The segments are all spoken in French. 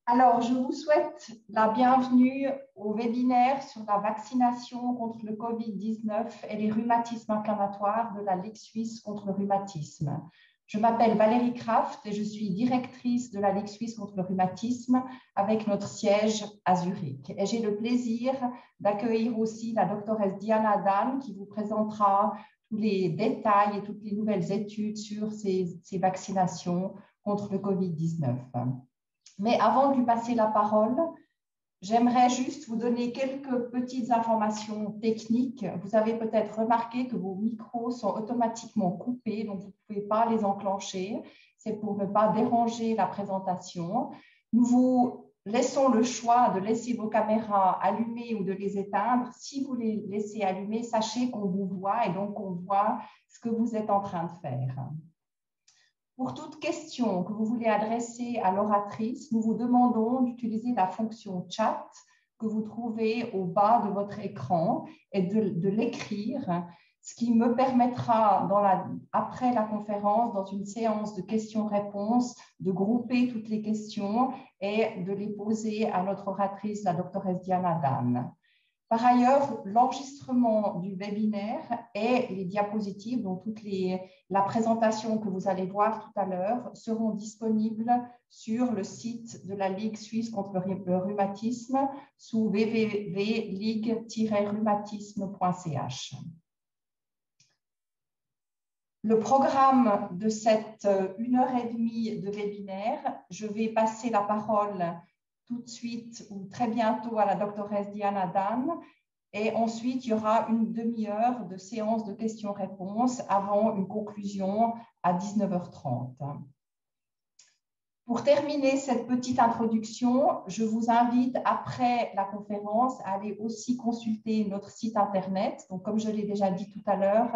Alors, je vous souhaite la bienvenue au webinaire sur la vaccination contre le Covid-19 et les rhumatismes inflammatoires de la Ligue suisse contre le rhumatisme. Je m'appelle Valérie Kraft et je suis directrice de la Ligue suisse contre le rhumatisme avec notre siège à Zurich. Et j'ai le plaisir d'accueillir aussi la doctoresse Diana Dan qui vous présentera tous les détails et toutes les nouvelles études sur ces vaccinations contre le Covid-19. Mais avant de lui passer la parole, j'aimerais juste vous donner quelques petites informations techniques. Vous avez peut-être remarqué que vos micros sont automatiquement coupés, donc vous ne pouvez pas les enclencher. C'est pour ne pas déranger la présentation. Nous vous laissons le choix de laisser vos caméras allumées ou de les éteindre. Si vous les laissez allumées, sachez qu'on vous voit et donc on voit ce que vous êtes en train de faire. Pour toute question que vous voulez adresser à l'oratrice, nous vous demandons d'utiliser la fonction chat que vous trouvez au bas de votre écran et de l'écrire, ce qui me permettra, après la conférence, dans une séance de questions-réponses, de grouper toutes les questions et de les poser à notre oratrice, la doctoresse Diana Dan. Par ailleurs, l'enregistrement du webinaire et les diapositives, donc la présentation que vous allez voir tout à l'heure, seront disponibles sur le site de la Ligue suisse contre le rhumatisme sous www.ligue-rhumatisme.ch. Le programme de cette 1h30 de webinaire, je vais passer la parole tout de suite ou très bientôt à la doctoresse Diana Dan. Et ensuite, il y aura une demi-heure de séance de questions-réponses avant une conclusion à 19h30. Pour terminer cette petite introduction, je vous invite après la conférence à aller aussi consulter notre site internet. Donc, comme je l'ai déjà dit tout à l'heure,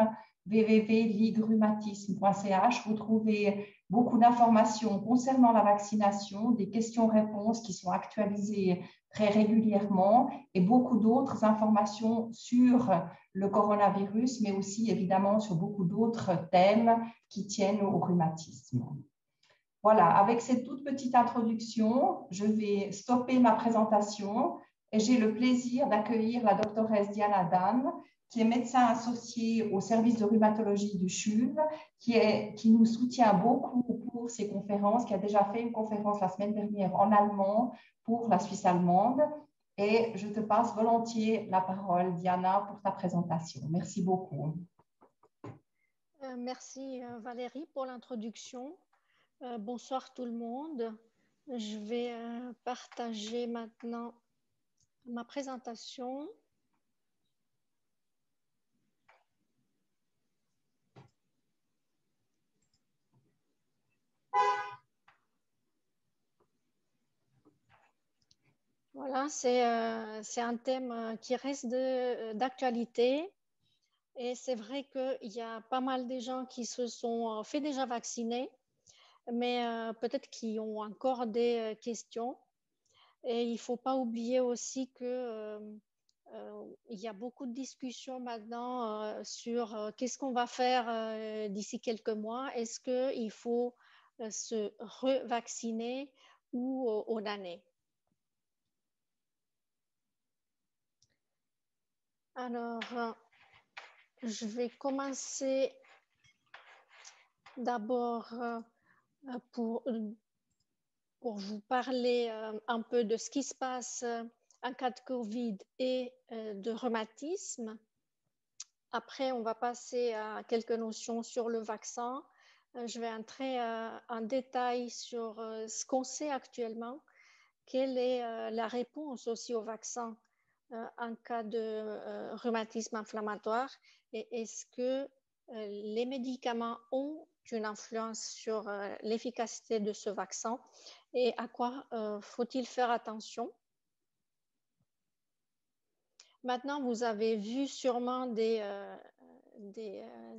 www.ligue-rhumatisme.ch. Vous trouvez beaucoup d'informations concernant la vaccination, des questions-réponses qui sont actualisées très régulièrement et beaucoup d'autres informations sur le coronavirus, mais aussi évidemment sur beaucoup d'autres thèmes qui tiennent au rhumatisme. Voilà, avec cette toute petite introduction, je vais stopper ma présentation et j'ai le plaisir d'accueillir la doctoresse Diana Dan, qui est médecin associé au service de rhumatologie du CHUV, qui nous soutient beaucoup pour ses conférences, qui a déjà fait une conférence la semaine dernière en allemand pour la Suisse allemande. Et je te passe volontiers la parole, Diana, pour ta présentation. Merci beaucoup. Merci Valérie pour l'introduction. Bonsoir tout le monde. Je vais partager maintenant ma présentation. Voilà, c'est un thème qui reste d'actualité. Et c'est vrai qu'il y a pas mal de gens qui se sont fait déjà vacciner, mais peut-être qui ont encore des questions. Et il ne faut pas oublier aussi que il y a beaucoup de discussions maintenant sur qu'est-ce qu'on va faire d'ici quelques mois. Est-ce qu'il faut se revacciner ou aux années? Alors, je vais commencer d'abord pour vous parler un peu de ce qui se passe en cas de Covid et de rhumatisme. Après, on va passer à quelques notions sur le vaccin. Je vais entrer en détail sur ce qu'on sait actuellement, quelle est la réponse aussi au vaccin en cas de rhumatisme inflammatoire et est-ce que les médicaments ont une influence sur l'efficacité de ce vaccin et à quoi faut-il faire attention. Maintenant, vous avez vu sûrement des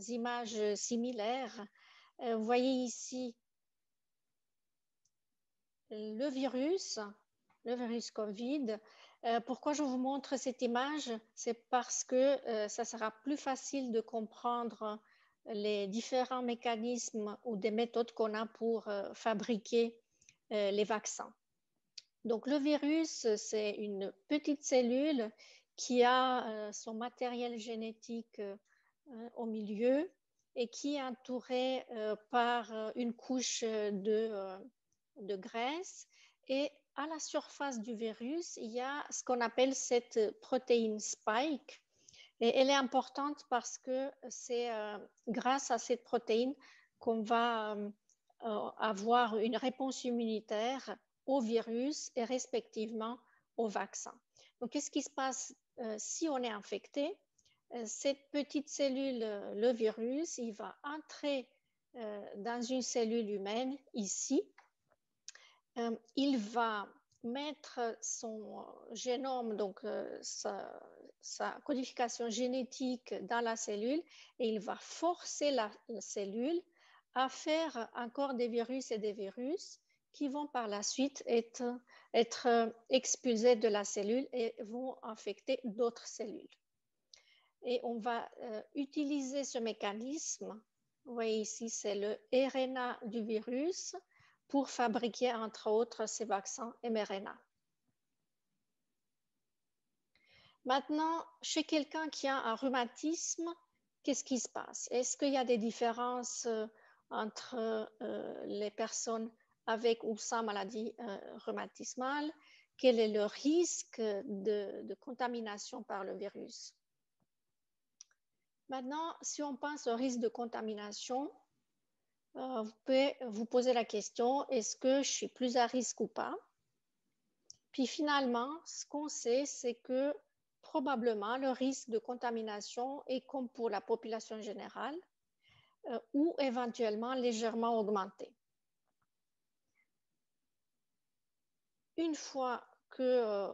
images similaires. Vous voyez ici le virus Covid. Pourquoi je vous montre cette image? C'est parce que ça sera plus facile de comprendre les différents mécanismes ou des méthodes qu'on a pour fabriquer les vaccins. Donc, le virus, c'est une petite cellule qui a son matériel génétique au milieu et qui est entourée par une couche de graisse. Et à la surface du virus, il y a ce qu'on appelle cette protéine spike. Et elle est importante parce que c'est grâce à cette protéine qu'on va avoir une réponse immunitaire au virus et respectivement au vaccin. Donc, qu'est-ce qui se passe si on est infecté? Cette petite cellule, le virus, il va entrer dans une cellule humaine ici. Il va mettre son génome, donc sa codification génétique dans la cellule et il va forcer la cellule à faire encore des virus et des virus qui vont par la suite être expulsés de la cellule et vont infecter d'autres cellules. Et on va utiliser ce mécanisme. Vous voyez ici, c'est le RNA du virus pour fabriquer, entre autres, ces vaccins mRNA. Maintenant, chez quelqu'un qui a un rhumatisme, qu'est-ce qui se passe? Est-ce qu'il y a des différences entre les personnes avec ou sans maladie rhumatismale? Quel est le risque de contamination par le virus? Maintenant, si on pense au risque de contamination, vous pouvez vous poser la question, est-ce que je suis plus à risque ou pas? Puis finalement, ce qu'on sait, c'est que probablement le risque de contamination est comme pour la population générale ou éventuellement légèrement augmenté. Une fois que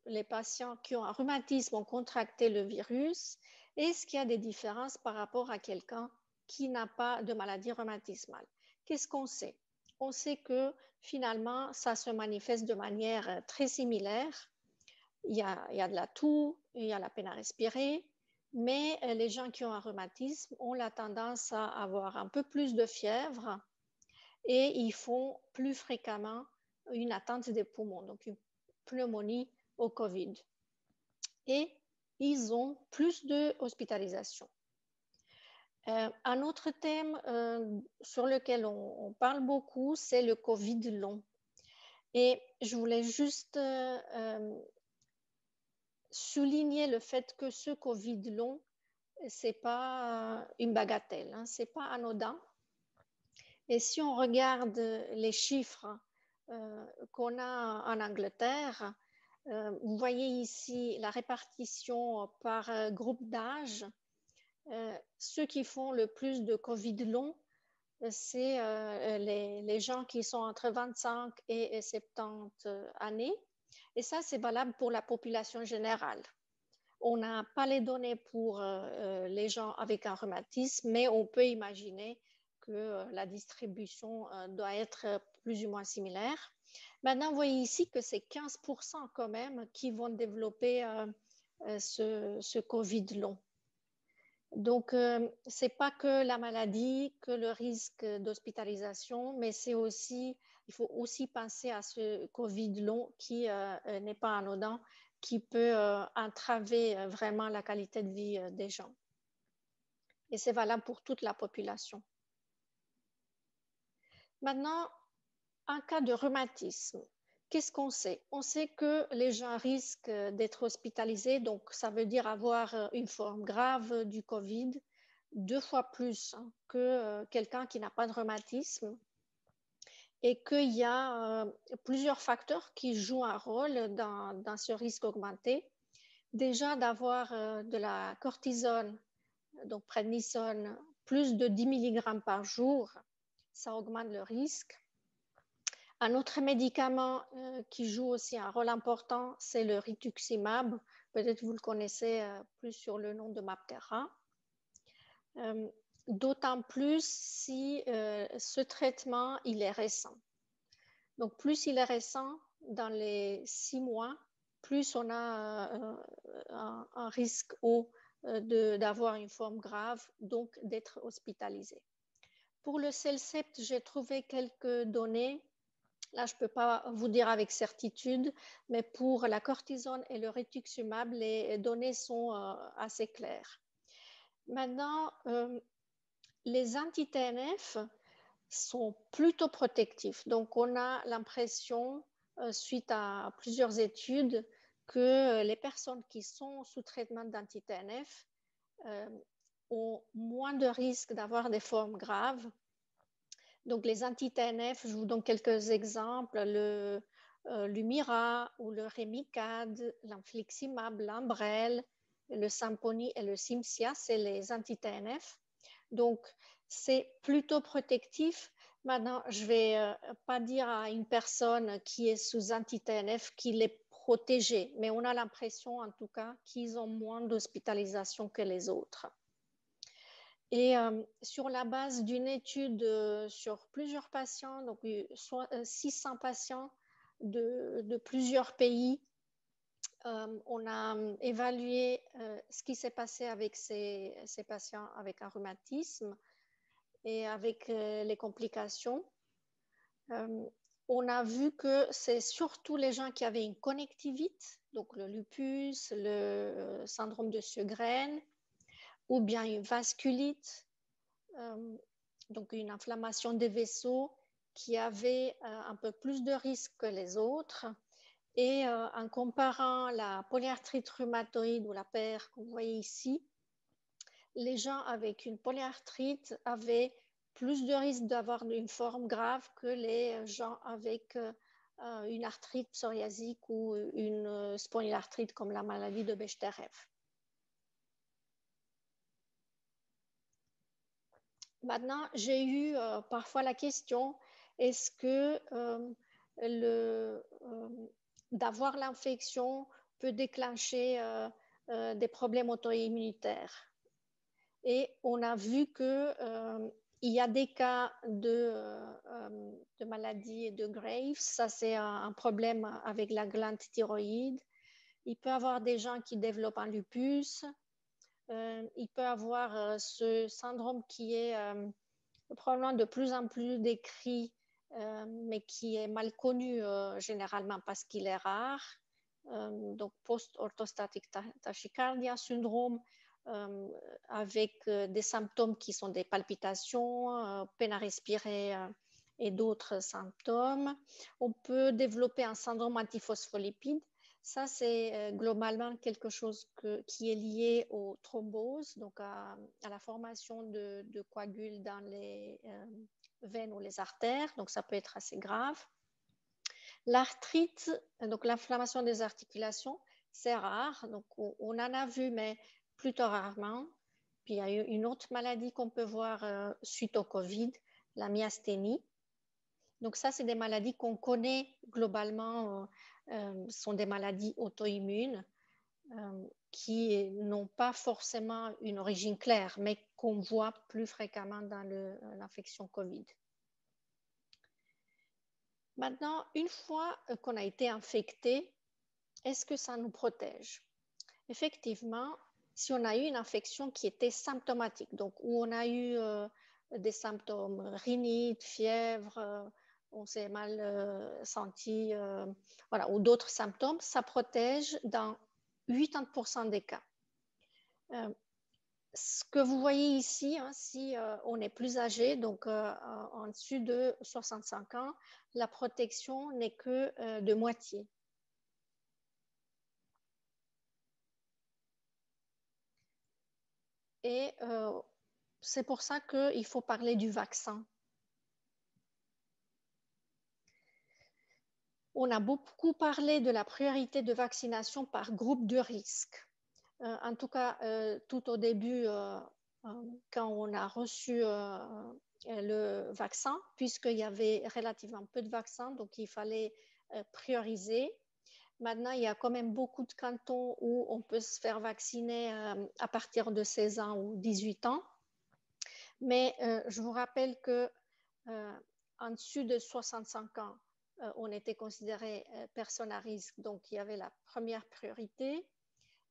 les patients qui ont un rhumatisme ont contracté le virus, est-ce qu'il y a des différences par rapport à quelqu'un qui n'a pas de maladie rhumatismale? Qu'est-ce qu'on sait? On sait que finalement, ça se manifeste de manière très similaire. Il y a de la toux, il y a la peine à respirer, mais les gens qui ont un rhumatisme ont la tendance à avoir un peu plus de fièvre et ils font plus fréquemment une atteinte des poumons, donc une pneumonie au COVID. Et ils ont plus d'hospitalisation. Un autre thème sur lequel on parle beaucoup, c'est le COVID long. Et je voulais juste souligner le fait que ce COVID long, ce n'est pas une bagatelle, hein, ce n'est pas anodin. Et si on regarde les chiffres qu'on a en Angleterre, vous voyez ici la répartition par groupe d'âge. Ceux qui font le plus de COVID long, c'est les gens qui sont entre 25 et 70 années. Et ça, c'est valable pour la population générale. On n'a pas les données pour les gens avec un rhumatisme, mais on peut imaginer que la distribution doit être plus ou moins similaire. Maintenant, vous voyez ici que c'est 15% quand même qui vont développer ce COVID long. Donc, ce n'est pas que la maladie, que le risque d'hospitalisation, mais c'est aussi, il faut aussi penser à ce COVID long qui n'est pas anodin, qui peut entraver vraiment la qualité de vie des gens. Et c'est valable pour toute la population. Maintenant, en cas de rhumatisme, qu'est-ce qu'on sait? On sait que les gens risquent d'être hospitalisés, donc ça veut dire avoir une forme grave du COVID 2 fois plus que quelqu'un qui n'a pas de rhumatisme et qu'il y a plusieurs facteurs qui jouent un rôle dans ce risque augmenté. Déjà d'avoir de la cortisone, donc prednisone, plus de 10 mg par jour, ça augmente le risque. Un autre médicament qui joue aussi un rôle important, c'est le rituximab. Peut-être vous le connaissez plus sur le nom de Mabtera. D'autant plus si ce traitement il est récent. Donc plus il est récent, dans les 6 mois, plus on a un risque haut d'avoir une forme grave, donc d'être hospitalisé. Pour le CellCept, j'ai trouvé quelques données. Là, je ne peux pas vous dire avec certitude, mais pour la cortisone et le rituximab, les données sont assez claires. Maintenant, les anti-TNF sont plutôt protectifs. Donc, on a l'impression, suite à plusieurs études, que les personnes qui sont sous traitement d'anti-TNF ont moins de risques d'avoir des formes graves. Donc, les anti-TNF, je vous donne quelques exemples, le Lumira ou le Remicade, l'infliximab, l'Ambrel, le Simponi et le Cimzia, c'est les anti-TNF. Donc, c'est plutôt protectif. Maintenant, je ne vais pas dire à une personne qui est sous anti-TNF qu'il est protégé, mais on a l'impression en tout cas qu'ils ont moins d'hospitalisation que les autres. Et sur la base d'une étude sur plusieurs patients, donc 600 patients de plusieurs pays, on a évalué ce qui s'est passé avec ces patients avec un rhumatisme et avec les complications. On a vu que c'est surtout les gens qui avaient une connectivite, donc le lupus, le syndrome de Sjögren, ou bien une vasculite, donc une inflammation des vaisseaux, qui avait un peu plus de risques que les autres. Et en comparant la polyarthrite rhumatoïde ou la PR que vous voyez ici, les gens avec une polyarthrite avaient plus de risques d'avoir une forme grave que les gens avec une arthrite psoriasique ou une spondylarthrite comme la maladie de Bechterew. Maintenant, j'ai eu parfois la question, est-ce que d'avoir l'infection peut déclencher des problèmes auto-immunitaires? Et on a vu qu'il y a des cas de maladie de Graves. Ça, c'est un problème avec la glande thyroïde. Il peut y avoir des gens qui développent un lupus. Il peut y avoir ce syndrome qui est probablement de plus en plus décrit, mais qui est mal connu généralement parce qu'il est rare. Donc, post-orthostatic tachycardia syndrome, avec des symptômes qui sont des palpitations, peine à respirer et d'autres symptômes. On peut développer un syndrome antiphospholipide. Ça, c'est globalement quelque chose qui est lié aux thromboses, donc à la formation de coagules dans les veines ou les artères. Donc, ça peut être assez grave. L'arthrite, donc l'inflammation des articulations, c'est rare. Donc, on en a vu, mais plutôt rarement. Puis, il y a eu une autre maladie qu'on peut voir suite au Covid, la myasthénie. Donc, ça, c'est des maladies qu'on connaît globalement, sont des maladies auto-immunes qui n'ont pas forcément une origine claire, mais qu'on voit plus fréquemment dans l'infection Covid. Maintenant, une fois qu'on a été infecté, est-ce que ça nous protège? Effectivement, si on a eu une infection qui était symptomatique, donc où on a eu des symptômes, rhinite, fièvre, on s'est mal senti, voilà, ou d'autres symptômes, ça protège dans 80% des cas. Ce que vous voyez ici, hein, si on est plus âgé, donc en dessus de 65 ans, la protection n'est que de moitié. Et c'est pour ça qu'il faut parler du vaccin. On a beaucoup parlé de la priorité de vaccination par groupe de risque. En tout cas, tout au début, quand on a reçu le vaccin, puisqu'il y avait relativement peu de vaccins, donc il fallait prioriser. Maintenant, il y a quand même beaucoup de cantons où on peut se faire vacciner à partir de 16 ans ou 18 ans. Mais je vous rappelle qu'en dessus de 65 ans, on était considéré personne à risque, donc il y avait la première priorité.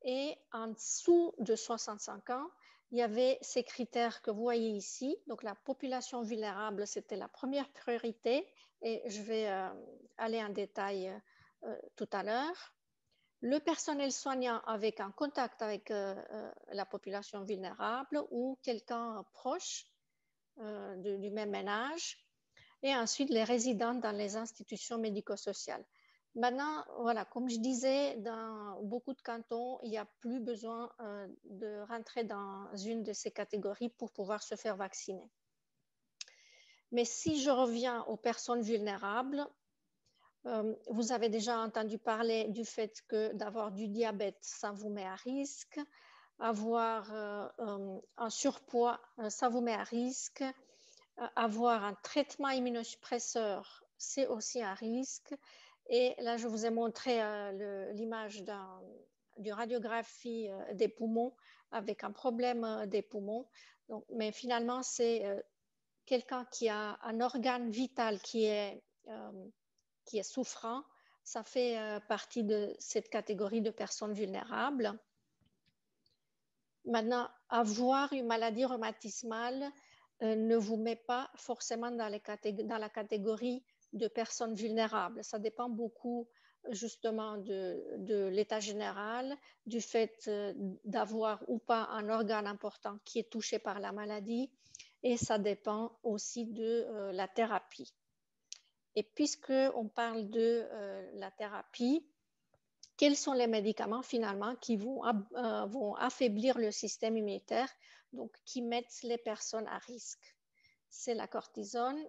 Et en dessous de 65 ans, il y avait ces critères que vous voyez ici. Donc, la population vulnérable, c'était la première priorité et je vais aller en détail tout à l'heure. Le personnel soignant avec un contact avec la population vulnérable ou quelqu'un proche du même ménage. Et ensuite, les résidents dans les institutions médico-sociales. Maintenant, voilà, comme je disais, dans beaucoup de cantons, il n'y a plus besoin de rentrer dans une de ces catégories pour pouvoir se faire vacciner. Mais si je reviens aux personnes vulnérables, vous avez déjà entendu parler du fait que d'avoir du diabète, ça vous met à risque. Avoir un surpoids, ça vous met à risque. Avoir un traitement immunosuppresseur, c'est aussi un risque. Et là, je vous ai montré l'image d'une radiographie des poumons avec un problème des poumons. Donc, mais finalement, c'est quelqu'un qui a un organe vital qui est souffrant. Ça fait partie de cette catégorie de personnes vulnérables. Maintenant, avoir une maladie rhumatismale ne vous met pas forcément dans la catégorie de personnes vulnérables. Ça dépend beaucoup justement de l'état général, du fait d'avoir ou pas un organe important qui est touché par la maladie, et ça dépend aussi de la thérapie. Et puisqu'on parle de la thérapie, quels sont les médicaments finalement qui vont affaiblir le système immunitaire, donc qui mettent les personnes à risque? C'est la cortisone.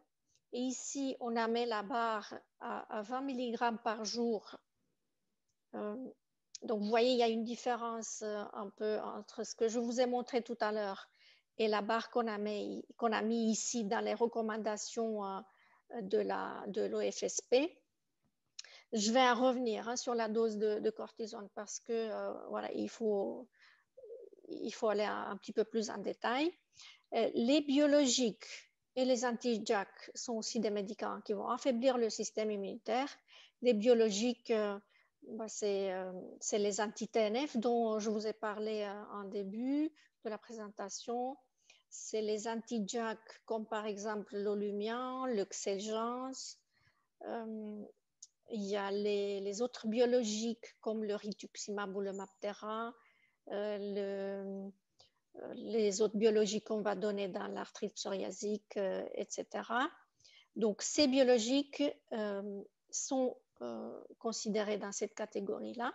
Et ici, on a mis la barre à 20 mg par jour. Donc, vous voyez, il y a une différence un peu entre ce que je vous ai montré tout à l'heure et la barre qu'on a mis ici dans les recommandations de l'OFSP. Je vais en revenir sur la dose de cortisone parce que voilà, il faut aller un petit peu plus en détail. Les biologiques et les anti-JAK sont aussi des médicaments qui vont affaiblir le système immunitaire. Les biologiques, c'est les anti-TNF dont je vous ai parlé en début de la présentation. C'est les anti-JAK comme par exemple l'Olumiant, le Xeljanz. Il y a les autres biologiques comme le rituximab ou le MabThera, les autres biologiques qu'on va donner dans l'arthrite psoriasique, etc. Donc, ces biologiques sont considérés dans cette catégorie-là.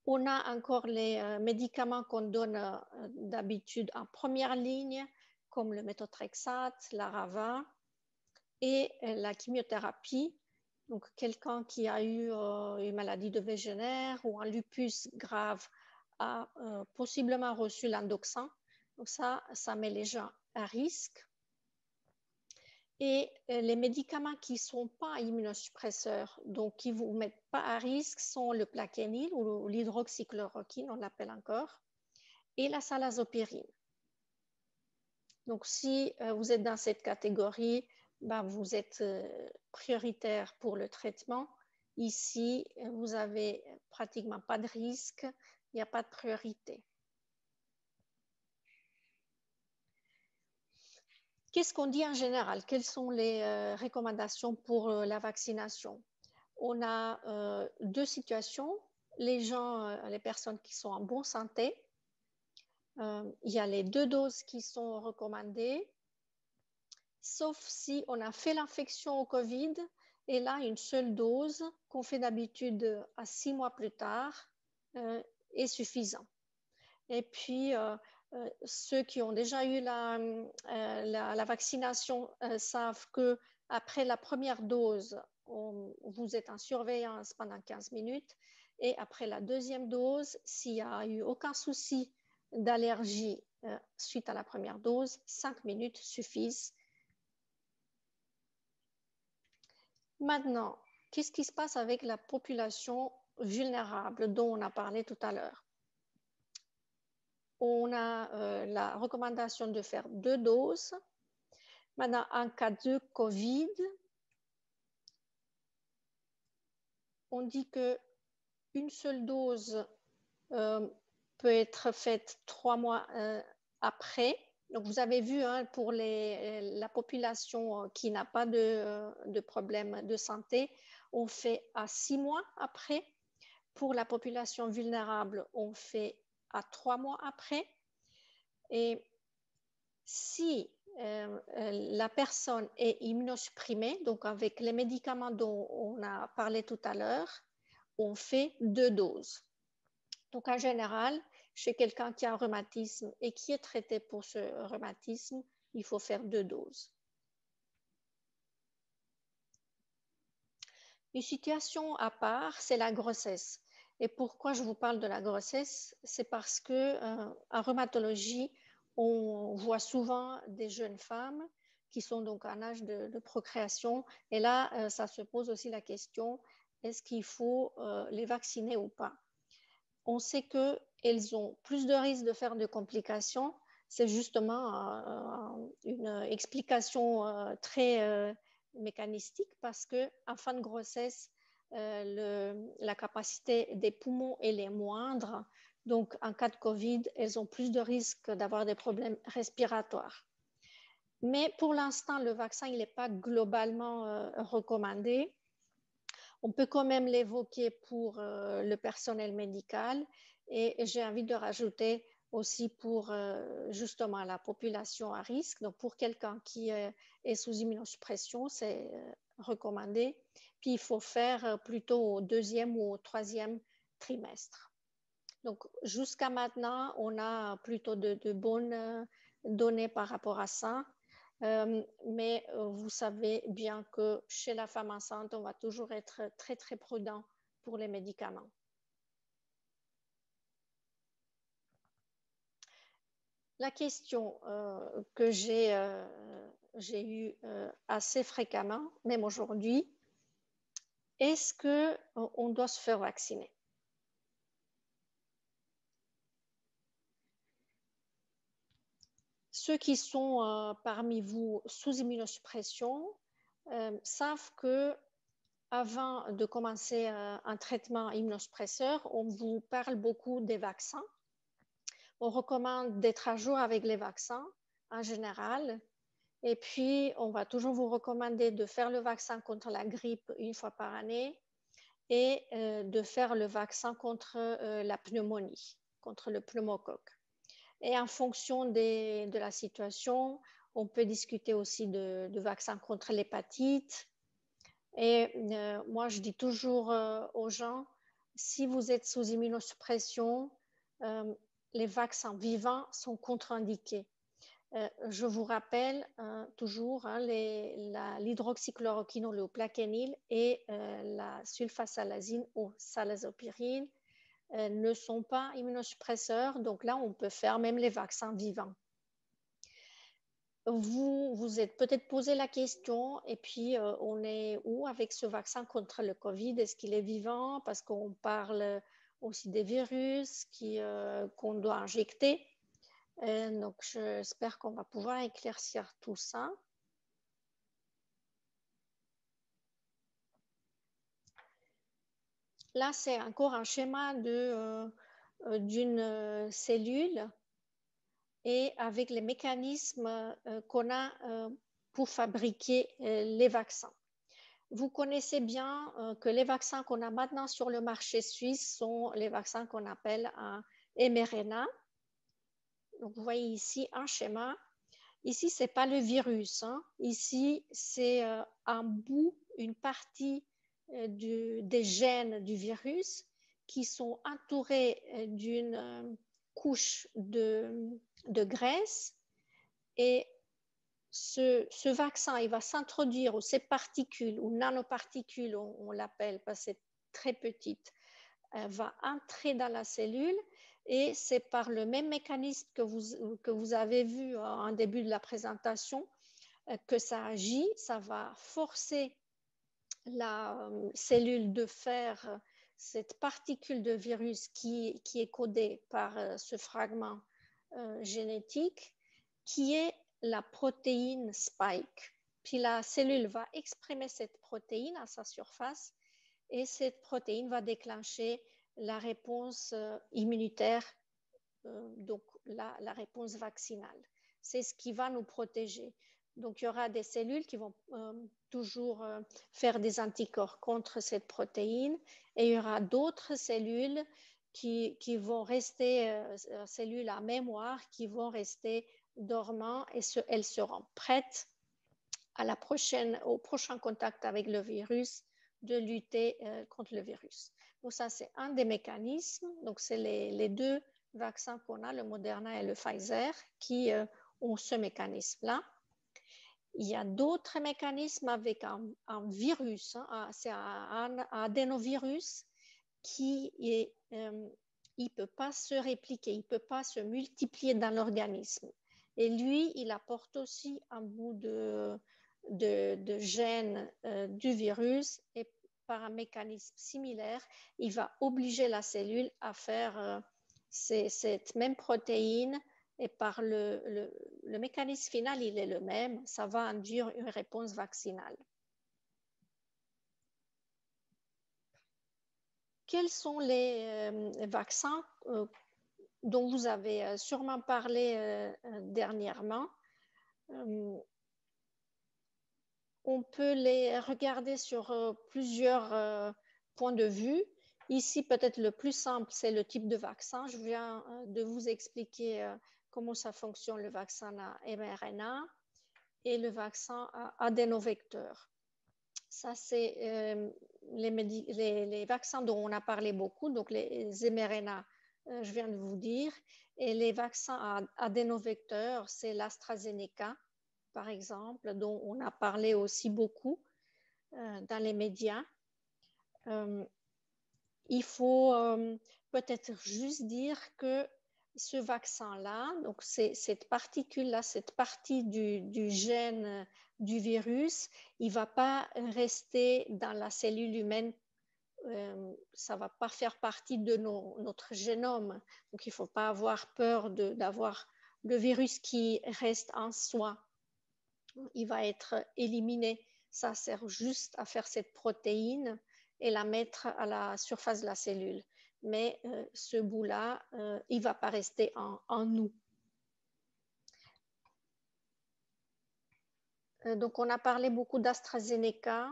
On a encore les médicaments qu'on donne d'habitude en première ligne, comme le méthotrexate, l'Arava, et la chimiothérapie. Donc, quelqu'un qui a eu une maladie de Wegener ou un lupus grave a possiblement reçu l'endoxan. Donc, ça met les gens à risque. Et les médicaments qui ne sont pas immunosuppresseurs, donc qui ne vous mettent pas à risque, sont le plaquenil ou l'hydroxychloroquine, on l'appelle encore, et la salazopyrine. Donc, si vous êtes dans cette catégorie, vous êtes prioritaire pour le traitement. Ici, vous n'avez pratiquement pas de risque, il n'y a pas de priorité. Qu'est-ce qu'on dit en général? Quelles sont les recommandations pour la vaccination? On a deux situations. Les personnes qui sont en bonne santé, il y a les 2 doses qui sont recommandées, sauf si on a fait l'infection au Covid, et là, une seule dose qu'on fait d'habitude à 6 mois plus tard est suffisant. Et puis, ceux qui ont déjà eu la vaccination savent qu'après la première dose, vous êtes en surveillance pendant 15 minutes. Et après la deuxième dose, s'il n'y a eu aucun souci d'allergie suite à la première dose, 5 minutes suffisent. Maintenant, qu'est-ce qui se passe avec la population vulnérable dont on a parlé tout à l'heure? On a la recommandation de faire 2 doses. Maintenant, en cas de Covid, on dit qu'une seule dose peut être faite 3 mois après. Donc, vous avez vu, hein, pour la population qui n'a pas de problème de santé, on fait à 6 mois après. Pour la population vulnérable, on fait à 3 mois après. Et si la personne est immunosupprimée, donc avec les médicaments dont on a parlé tout à l'heure, on fait 2 doses. Donc, en général, chez quelqu'un qui a un rhumatisme et qui est traité pour ce rhumatisme, il faut faire 2 doses. Une situation à part, c'est la grossesse. Et pourquoi je vous parle de la grossesse? C'est parce qu'en rhumatologie, on voit souvent des jeunes femmes qui sont donc en âge de procréation. Et là, ça se pose aussi la question, est-ce qu'il faut les vacciner ou pas? On sait qu'elles ont plus de risques de faire des complications. C'est justement une explication très mécanistique parce qu'en fin de grossesse, la capacité des poumons elle est moindre. Donc, en cas de COVID, elles ont plus de risques d'avoir des problèmes respiratoires. Mais pour l'instant, le vaccin n'est pas globalement recommandé. On peut quand même l'évoquer pour le personnel médical et j'ai envie de rajouter aussi pour justement la population à risque. Donc, pour quelqu'un qui est sous immunosuppression, c'est recommandé. Puis, il faut faire plutôt au 2e ou au 3e trimestre. Donc, jusqu'à maintenant, on a plutôt de bonnes données par rapport à ça. Mais vous savez bien que chez la femme enceinte, on va toujours être très, très prudent pour les médicaments. La question que j'ai eue assez fréquemment, même aujourd'hui, est-ce qu'on doit se faire vacciner? Ceux qui sont parmi vous sous immunosuppression savent que avant de commencer un traitement immunosuppresseur, on vous parle beaucoup des vaccins. On recommande d'être à jour avec les vaccins en général. Et puis, on va toujours vous recommander de faire le vaccin contre la grippe 1 fois par année et de faire le vaccin contre la pneumonie, contre le pneumocoque. Et en fonction de la situation, on peut discuter aussi de vaccins contre l'hépatite. Et moi, je dis toujours aux gens, si vous êtes sous immunosuppression, les vaccins vivants sont contre-indiqués. Je vous rappelle toujours l'hydroxychloroquine ou le plaquenil et la sulfasalazine ou salazopyrine ne sont pas immunosuppresseurs. Donc là, on peut faire même les vaccins vivants. Vous vous êtes peut-être posé la question, et puis on est où avec ce vaccin contre le Covid? Est-ce qu'il est vivant? Parce qu'on parle aussi des virus qu'on doit injecter. Donc, j'espère qu'on va pouvoir éclaircir tout ça. Là, c'est encore un schéma d'une cellule et avec les mécanismes qu'on a pour fabriquer les vaccins. Vous connaissez bien que les vaccins qu'on a maintenant sur le marché suisse sont les vaccins qu'on appelle un mRNA. Donc, vous voyez ici un schéma. Ici, ce n'est pas le virus. Hein. Ici, c'est un bout, une partie des gènes du virus qui sont entourés d'une couche de graisse. Et ce vaccin, il va s'introduire, ou ces particules, ou nanoparticules, on l'appelle parce que c'est très petite, va entrer dans la cellule. Et c'est par le même mécanisme que vous avez vu en début de la présentation que ça agit. Ça va forcer la cellule de faire cette particule de virus qui est codée par ce fragment génétique, qui est la protéine spike. Puis la cellule va exprimer cette protéine à sa surface et cette protéine va déclencher la réponse immunitaire donc la réponse vaccinale. C'est ce qui va nous protéger. Donc, il y aura des cellules qui vont toujours faire des anticorps contre cette protéine et il y aura d'autres cellules qui vont rester, cellules à mémoire, qui vont rester dormantes et elles seront prêtes au prochain contact avec le virus de lutter contre le virus. Donc, ça, c'est un des mécanismes. Donc, c'est les deux vaccins qu'on a, le Moderna et le Pfizer, qui ont ce mécanisme-là. Il y a d'autres mécanismes avec un virus, hein, c'est un adénovirus qui il peut pas se répliquer, il peut pas se multiplier dans l'organisme. Et lui, il apporte aussi un bout de gène du virus et par un mécanisme similaire, il va obliger la cellule à faire cette même protéine et par le mécanisme final, il est le même, ça va induire une réponse vaccinale. Quels sont les vaccins dont vous avez sûrement parlé dernièrement? On peut les regarder sur plusieurs points de vue. Ici, peut-être le plus simple, c'est le type de vaccin. Je viens de vous expliquer comment ça fonctionne, le vaccin à mRNA et le vaccin à adénovecteur. Ça, c'est les vaccins dont on a parlé beaucoup, donc les mRNA, je viens de vous dire, et les vaccins à adénovecteurs, c'est l'AstraZeneca, par exemple, dont on a parlé aussi beaucoup dans les médias. Il faut peut-être juste dire que ce vaccin-là, donc cette particule-là, cette partie du gène du virus, il ne va pas rester dans la cellule humaine, ça ne va pas faire partie de notre génome. Donc, il ne faut pas avoir peur d'avoir le virus qui reste en soi. Il va être éliminé. Ça sert juste à faire cette protéine et la mettre à la surface de la cellule. Mais ce bout-là, il ne va pas rester en nous. Donc, on a parlé beaucoup d'AstraZeneca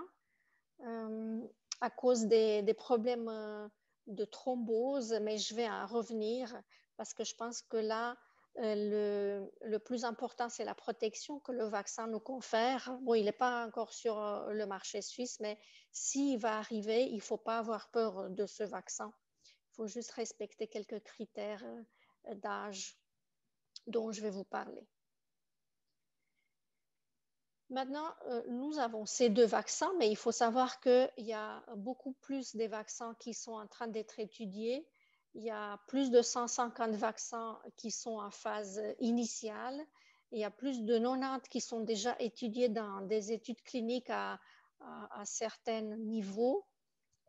à cause des problèmes de thrombose, mais je vais en revenir parce que je pense que là, le plus important, c'est la protection que le vaccin nous confère. Bon, il n'est pas encore sur le marché suisse, mais s'il va arriver, il ne faut pas avoir peur de ce vaccin. Il faut juste respecter quelques critères d'âge dont je vais vous parler. Maintenant, nous avons ces deux vaccins, mais il faut savoir qu'il y a beaucoup plus des vaccins qui sont en train d'être étudiés. Il y a plus de 150 vaccins qui sont en phase initiale. Il y a plus de 90 qui sont déjà étudiés dans des études cliniques à certains niveaux.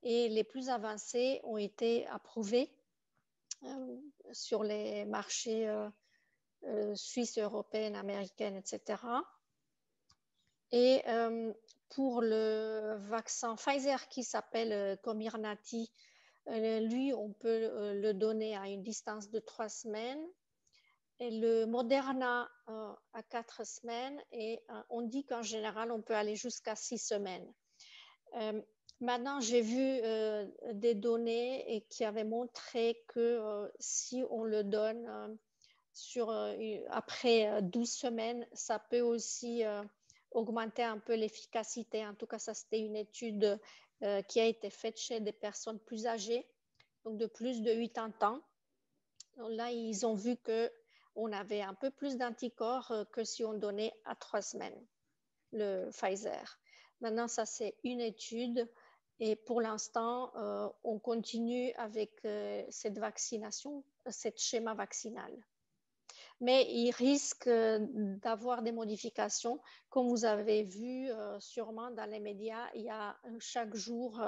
Et les plus avancés ont été approuvés sur les marchés suisses, européens, américains, etc. Et pour le vaccin Pfizer qui s'appelle Comirnaty, lui, on peut le donner à une distance de 3 semaines. Et le Moderna à 4 semaines. Et on dit qu'en général, on peut aller jusqu'à 6 semaines. Maintenant, j'ai vu des données qui avaient montré que si on le donne après 12 semaines, ça peut aussi augmenter un peu l'efficacité. En tout cas, ça, c'était une étude qui a été faite chez des personnes plus âgées, donc de plus de 80 ans. Donc là, ils ont vu qu'on avait un peu plus d'anticorps que si on donnait à 3 semaines le Pfizer. Maintenant, ça, c'est une étude. Et pour l'instant, on continue avec cette vaccination, cette schéma vaccinal. Mais il risque d'avoir des modifications. Comme vous avez vu sûrement dans les médias, il y a chaque jour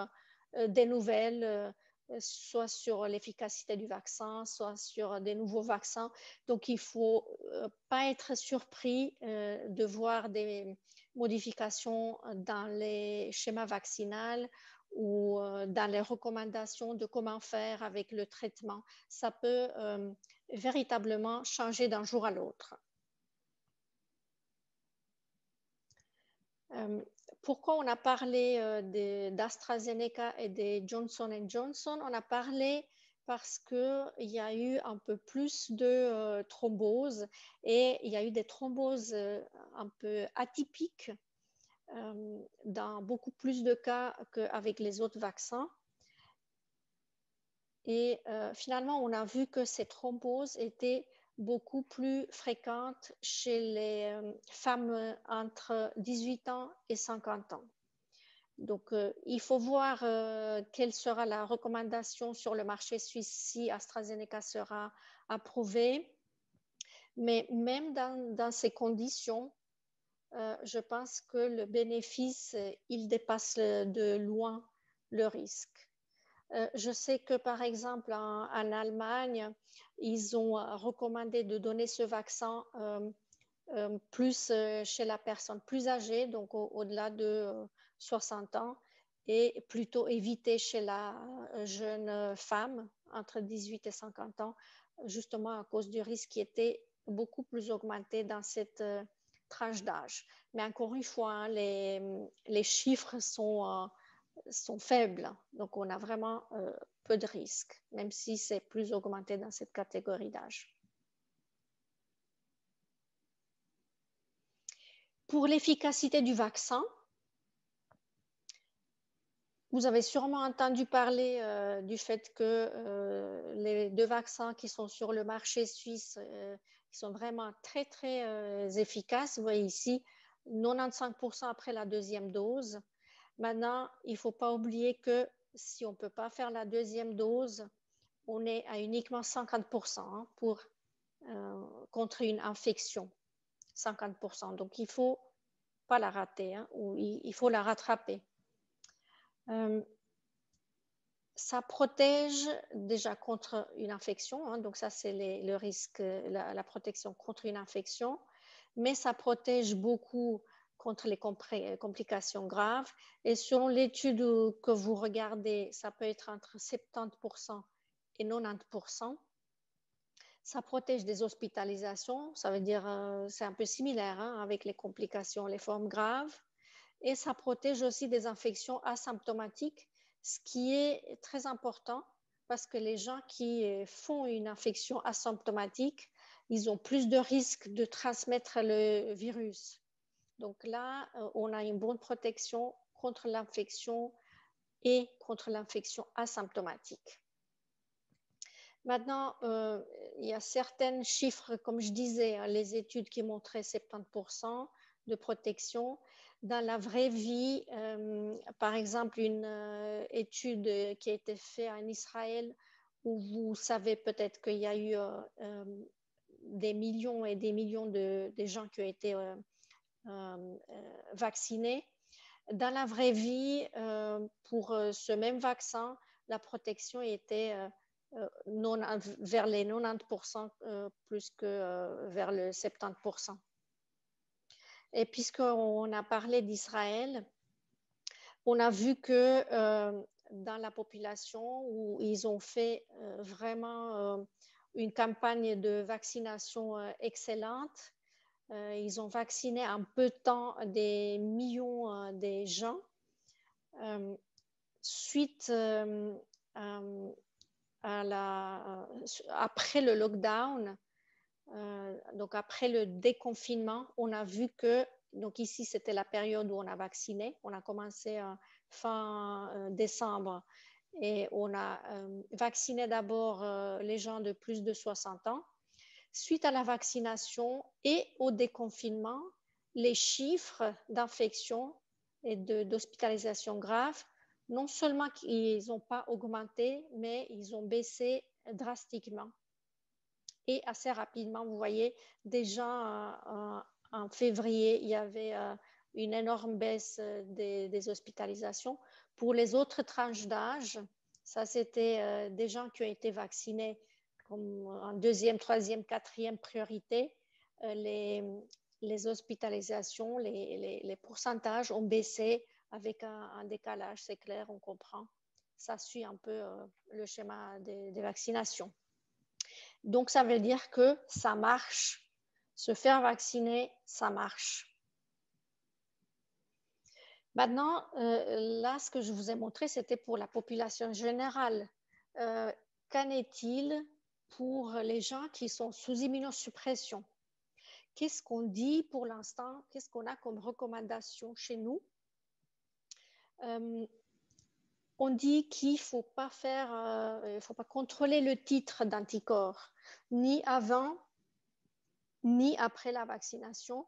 des nouvelles, soit sur l'efficacité du vaccin, soit sur des nouveaux vaccins. Donc, il ne faut pas être surpris de voir des modifications dans les schémas vaccinaux ou dans les recommandations de comment faire avec le traitement. Ça peut véritablement changer d'un jour à l'autre. Pourquoi on a parlé d'AstraZeneca et de Johnson Johnson? On a parlé parce qu'il y a eu un peu plus de thromboses et il y a eu des thromboses un peu atypiques dans beaucoup plus de cas qu'avec les autres vaccins. Et finalement, on a vu que ces thromboses étaient beaucoup plus fréquentes chez les femmes entre 18 ans et 50 ans. Donc, il faut voir quelle sera la recommandation sur le marché suisse si AstraZeneca sera approuvé. Mais même dans ces conditions, je pense que le bénéfice, il dépasse de loin le risque. Je sais que, par exemple, en Allemagne, ils ont recommandé de donner ce vaccin plus chez la personne plus âgée, donc au-delà de 60 ans, et plutôt éviter chez la jeune femme entre 18 et 50 ans, justement à cause du risque qui était beaucoup plus augmenté dans cette tranche d'âge. Mais encore une fois, hein, les chiffres sont faibles, donc on a vraiment peu de risques, même si c'est plus augmenté dans cette catégorie d'âge. Pour l'efficacité du vaccin, vous avez sûrement entendu parler du fait que les 2 vaccins qui sont sur le marché suisse sont vraiment très, très efficaces. Vous voyez ici, 95% après la 2e dose. Maintenant, il ne faut pas oublier que si on ne peut pas faire la 2e dose, on est à uniquement 50% contre une infection. 50%. Donc, il ne faut pas la rater, hein, ou il faut la rattraper. Ça protège déjà contre une infection, hein, donc ça c'est le risque, la protection contre une infection, mais ça protège beaucoup contre les complications graves. Et selon l'étude que vous regardez, ça peut être entre 70% et 90%. Ça protège des hospitalisations, ça veut dire c'est un peu similaire hein, avec les complications, les formes graves. Et ça protège aussi des infections asymptomatiques, ce qui est très important parce que les gens qui font une infection asymptomatique, ils ont plus de risques de transmettre le virus. Donc là, on a une bonne protection contre l'infection et contre l'infection asymptomatique. Maintenant, il y a certains chiffres, comme je disais, hein, les études qui montraient 70% de protection. Dans la vraie vie, par exemple, une étude qui a été faite en Israël, où vous savez peut-être qu'il y a eu des millions et des millions de gens qui ont été vaccinés. Dans la vraie vie, pour ce même vaccin, la protection était vers les 90% plus que vers le 70%. Et puisqu'on a parlé d'Israël, on a vu que dans la population où ils ont fait vraiment une campagne de vaccination excellente, ils ont vacciné en peu de temps des millions de gens. Suite après le lockdown, donc après le déconfinement, on a vu que, donc ici c'était la période où on a vacciné, on a commencé fin décembre et on a vacciné d'abord les gens de plus de 60 ans. Suite à la vaccination et au déconfinement, les chiffres d'infection et d'hospitalisation grave, non seulement qu'ils n'ont pas augmenté, mais ils ont baissé drastiquement. Et assez rapidement, vous voyez, déjà en février, il y avait une énorme baisse des hospitalisations. Pour les autres tranches d'âge, ça c'était des gens qui ont été vaccinés comme en 2e, 3e, 4e priorité. Les hospitalisations, les pourcentages ont baissé avec un décalage, c'est clair, on comprend. Ça suit un peu le schéma des vaccinations. Donc, ça veut dire que ça marche. Se faire vacciner, ça marche. Maintenant, là, ce que je vous ai montré, c'était pour la population générale. Qu'en est-il pour les gens qui sont sous immunosuppression? Qu'est-ce qu'on dit pour l'instant? Qu'est-ce qu'on a comme recommandation chez nous? On dit qu'il ne faut pas faut pas contrôler le titre d'anticorps, ni avant, ni après la vaccination.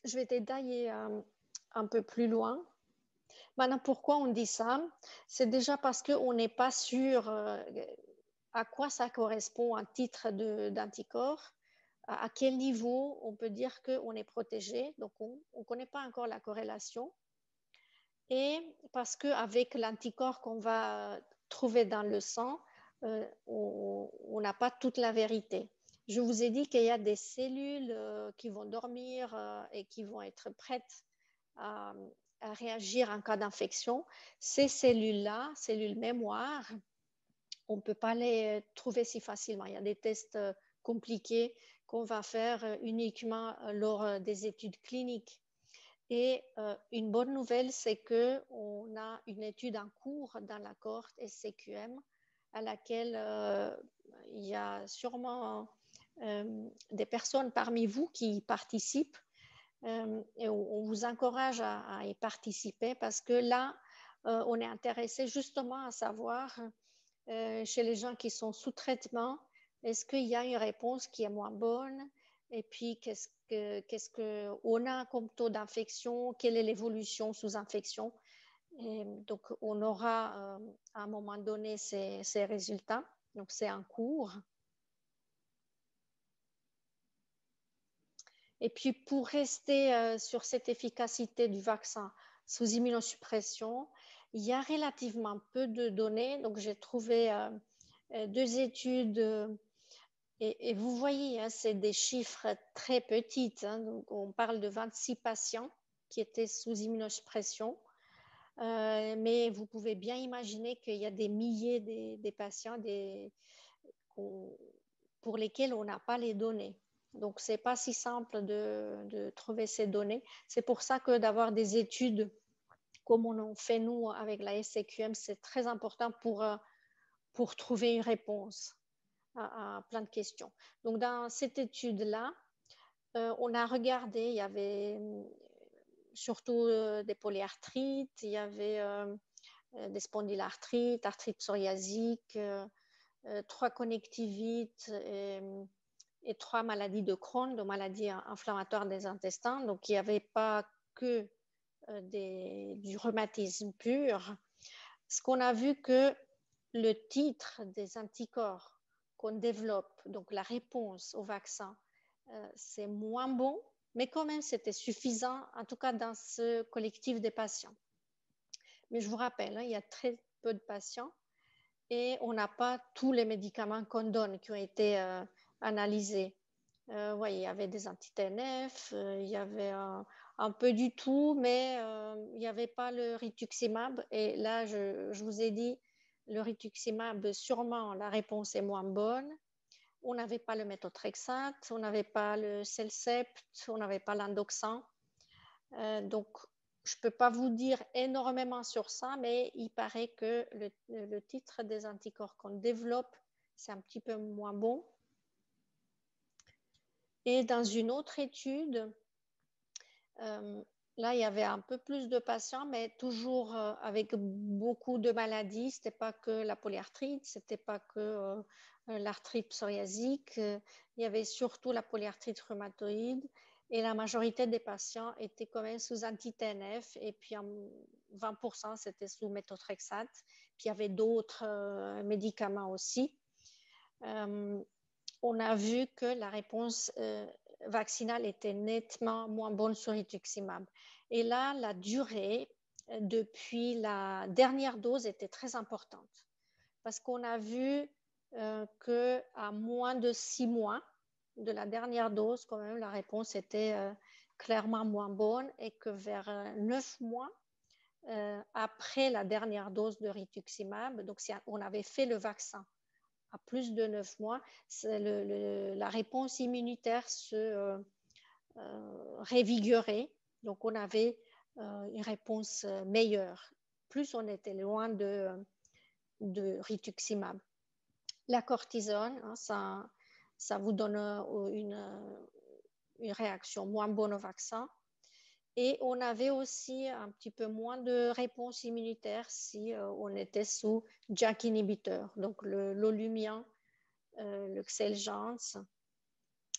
Je vais détailler un peu plus loin. Maintenant, pourquoi on dit ça? C'est déjà parce qu'on n'est pas sûr à quoi ça correspond un titre d'anticorps, à quel niveau on peut dire qu'on est protégé. Donc, on ne connaît pas encore la corrélation. Et parce qu'avec l'anticorps qu'on va trouver dans le sang, on n'a pas toute la vérité. Je vous ai dit qu'il y a des cellules qui vont dormir et qui vont être prêtes à réagir en cas d'infection. Ces cellules-là, cellules mémoire, on ne peut pas les trouver si facilement. Il y a des tests compliqués qu'on va faire uniquement lors des études cliniques. Et une bonne nouvelle, c'est qu'on a une étude en cours dans la cohorte SCQM à laquelle il y a sûrement des personnes parmi vous qui y participent. Et on vous encourage à y participer parce que là, on est intéressé justement à savoir chez les gens qui sont sous traitement, est-ce qu'il y a une réponse qui est moins bonne? Et puis, qu'est-ce qu'on a comme taux d'infection? Quelle est l'évolution sous infection? Et donc, on aura à un moment donné ces résultats. Donc, c'est en cours. Et puis, pour rester sur cette efficacité du vaccin sous immunosuppression, il y a relativement peu de données. Donc, j'ai trouvé deux études. Et vous voyez, hein, c'est des chiffres très petits. Hein. Donc, on parle de 26 patients qui étaient sous immunosuppression. Mais vous pouvez bien imaginer qu'il y a des milliers des patients pour lesquels on n'a pas les données. Donc, ce n'est pas si simple de trouver ces données. C'est pour ça que d'avoir des études comme on en fait nous avec la SCQM, c'est très important pour trouver une réponse à plein de questions. Donc, dans cette étude-là, on a regardé, il y avait surtout des polyarthrites, il y avait des spondylarthrites, arthrite psoriasique, 3 connectivites et 3 maladies de Crohn, de maladies inflammatoires des intestins. Donc, il n'y avait pas que du rhumatisme pur. Ce qu'on a vu que le titre des anticorps qu'on développe, donc la réponse au vaccin, c'est moins bon, mais quand même c'était suffisant, en tout cas dans ce collectif des patients. Mais je vous rappelle, hein, il y a très peu de patients et on n'a pas tous les médicaments qu'on donne qui ont été analysés. Ouais, il y avait des anti-TNF, il y avait un peu du tout, mais il n'y avait pas le rituximab. Et là, je vous ai dit, le rituximab, sûrement, la réponse est moins bonne. On n'avait pas le méthotrexate, on n'avait pas le Cellcept, on n'avait pas l'Indoxan. Donc, je ne peux pas vous dire énormément sur ça, mais il paraît que le titre des anticorps qu'on développe, c'est un petit peu moins bon. Et dans une autre étude, là, il y avait un peu plus de patients, mais toujours avec beaucoup de maladies. Ce n'était pas que la polyarthrite, ce n'était pas que l'arthrite psoriasique. Il y avait surtout la polyarthrite rhumatoïde. Et la majorité des patients étaient quand même sous anti-TNF. Et puis, 20%, c'était sous méthotrexate. Puis, il y avait d'autres médicaments aussi. On a vu que la réponse vaccinale était nettement moins bonne sur rituximab. Et là, la durée depuis la dernière dose était très importante parce qu'on a vu qu'à moins de 6 mois de la dernière dose, quand même, la réponse était clairement moins bonne et que vers 9 mois, après la dernière dose de rituximab. Donc, si on avait fait le vaccin à plus de 9 mois, la réponse immunitaire se révigorait. Donc, on avait une réponse meilleure. Plus on était loin de rituximab. La cortisone, hein, ça vous donne une réaction moins bonne au vaccin. Et on avait aussi un petit peu moins de réponse immunitaire si on était sous JAK inhibiteur, donc l'Olumiant, le Xeljanz.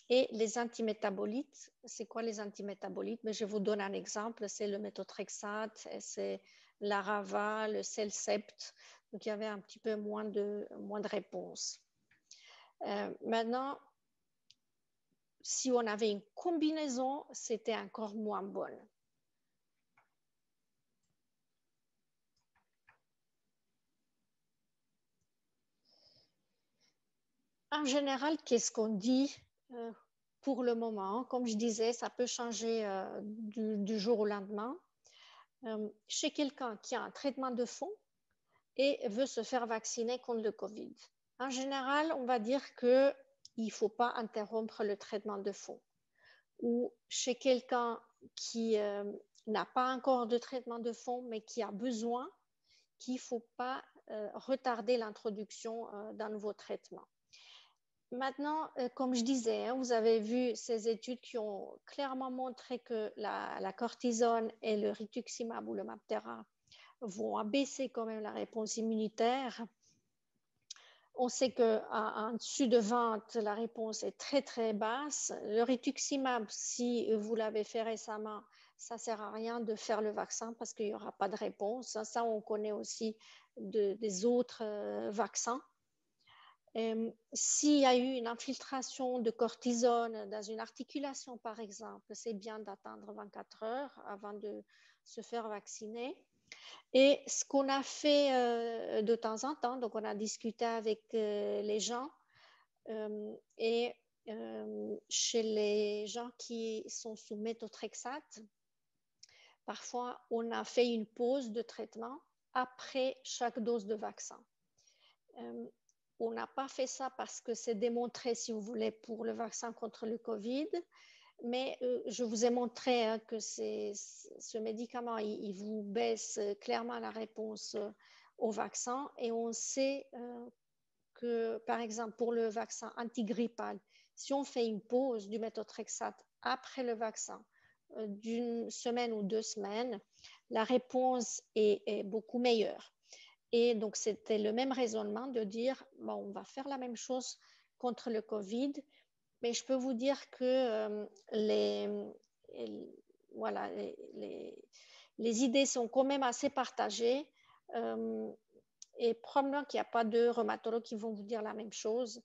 Et les antimétabolites, c'est quoi les antimétabolites? Mais je vous donne un exemple, c'est le méthotrexate, c'est l'Arava, le Celcept. Donc il y avait un petit peu moins de réponses. Maintenant, si on avait une combinaison, c'était encore moins bonne. En général, qu'est-ce qu'on dit pour le moment? Comme je disais, ça peut changer du jour au lendemain. Chez quelqu'un qui a un traitement de fond et veut se faire vacciner contre le Covid. En général, on va dire qu'il ne faut pas interrompre le traitement de fond. Ou chez quelqu'un qui n'a pas encore de traitement de fond, mais qui a besoin, qu'il ne faut pas retarder l'introduction d'un nouveau traitement. Maintenant, comme je disais, hein, vous avez vu ces études qui ont clairement montré que la cortisone et le rituximab ou le Mabtera vont abaisser quand même la réponse immunitaire. On sait qu'en dessus de 20, la réponse est très, très basse. Le rituximab, si vous l'avez fait récemment, ça ne sert à rien de faire le vaccin parce qu'il n'y aura pas de réponse. Ça, on connaît aussi des autres vaccins. S'il y a eu une infiltration de cortisone dans une articulation, par exemple, c'est bien d'attendre 24 heures avant de se faire vacciner. Et ce qu'on a fait de temps en temps, donc on a discuté avec les gens et chez les gens qui sont sous méthotrexate, parfois on a fait une pause de traitement après chaque dose de vaccin. On n'a pas fait ça parce que c'est démontré, si vous voulez, pour le vaccin contre le Covid. Mais je vous ai montré hein, que ce médicament, il vous baisse clairement la réponse au vaccin. Et on sait que, par exemple, pour le vaccin antigrippal, si on fait une pause du méthotrexate après le vaccin d'une semaine ou 2 semaines, la réponse est beaucoup meilleure. Et donc, c'était le même raisonnement de dire, bon, on va faire la même chose contre le Covid, mais je peux vous dire que voilà, les idées sont quand même assez partagées. Et probablement qu'il n'y a pas de rhumatologues qui vont vous dire la même chose,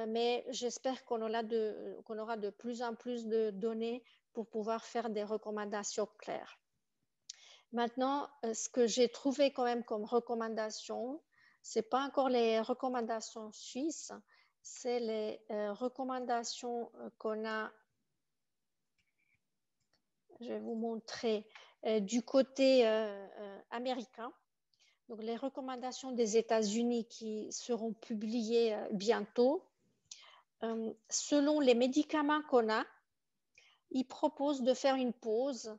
mais j'espère qu'on aura de plus en plus de données pour pouvoir faire des recommandations claires. Maintenant, ce que j'ai trouvé quand même comme recommandation, ce n'est pas encore les recommandations suisses, c'est les recommandations qu'on a, je vais vous montrer, du côté américain. Donc, les recommandations des États-Unis qui seront publiées bientôt. Selon les médicaments qu'on a, ils proposent de faire une pause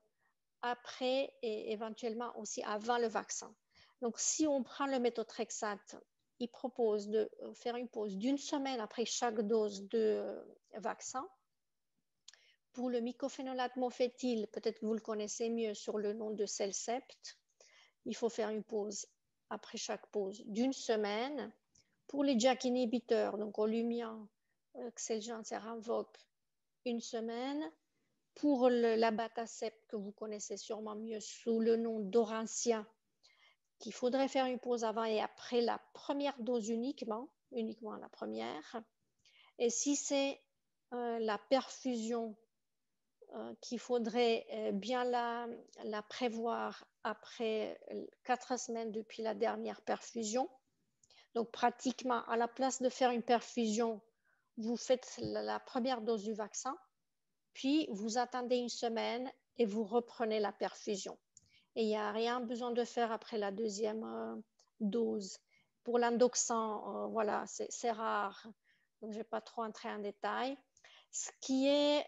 après et éventuellement aussi avant le vaccin. Donc, si on prend le méthotrexate, il propose de faire une pause d'1 semaine après chaque dose de vaccin. Pour le mycophénolate mofétyl, peut-être que vous le connaissez mieux sur le nom de Celcept, il faut faire une pause après chaque pause d'1 semaine. Pour les JAK inhibiteurs, donc Olumiant, Xeljanz et Rinvoq, 1 semaine. Pour l'abatacept, que vous connaissez sûrement mieux sous le nom d'Orencia, qu'il faudrait faire une pause avant et après la première dose uniquement la première. Et si c'est la perfusion, qu'il faudrait bien la prévoir après 4 semaines depuis la dernière perfusion. Donc pratiquement, à la place de faire une perfusion, vous faites la première dose du vaccin, puis vous attendez 1 semaine et vous reprenez la perfusion. et il n'y a rien besoin de faire après la deuxième dose. Pour l'endoxan, voilà, c'est rare, donc je ne vais pas trop entrer en détail. Ce qui est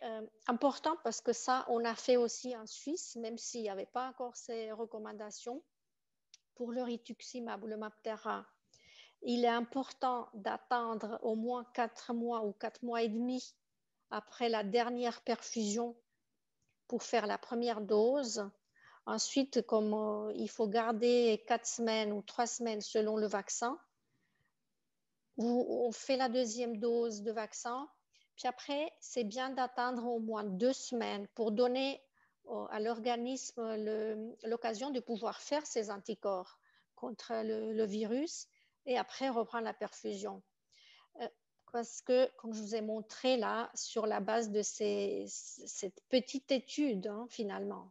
important, parce que ça, on a fait aussi en Suisse, même s'il n'y avait pas encore ces recommandations, pour le rituximab ou le Mabtera, il est important d'attendre au moins 4 mois ou 4 mois et demi après la dernière perfusion pour faire la première dose. Ensuite, comme il faut garder 4 semaines ou 3 semaines selon le vaccin, on fait la deuxième dose de vaccin. Puis après, c'est bien d'attendre au moins 2 semaines pour donner à l'organisme l'occasion de pouvoir faire ses anticorps contre le virus et après reprendre la perfusion. Parce que, comme je vous ai montré là, sur la base de cette petite étude, finalement,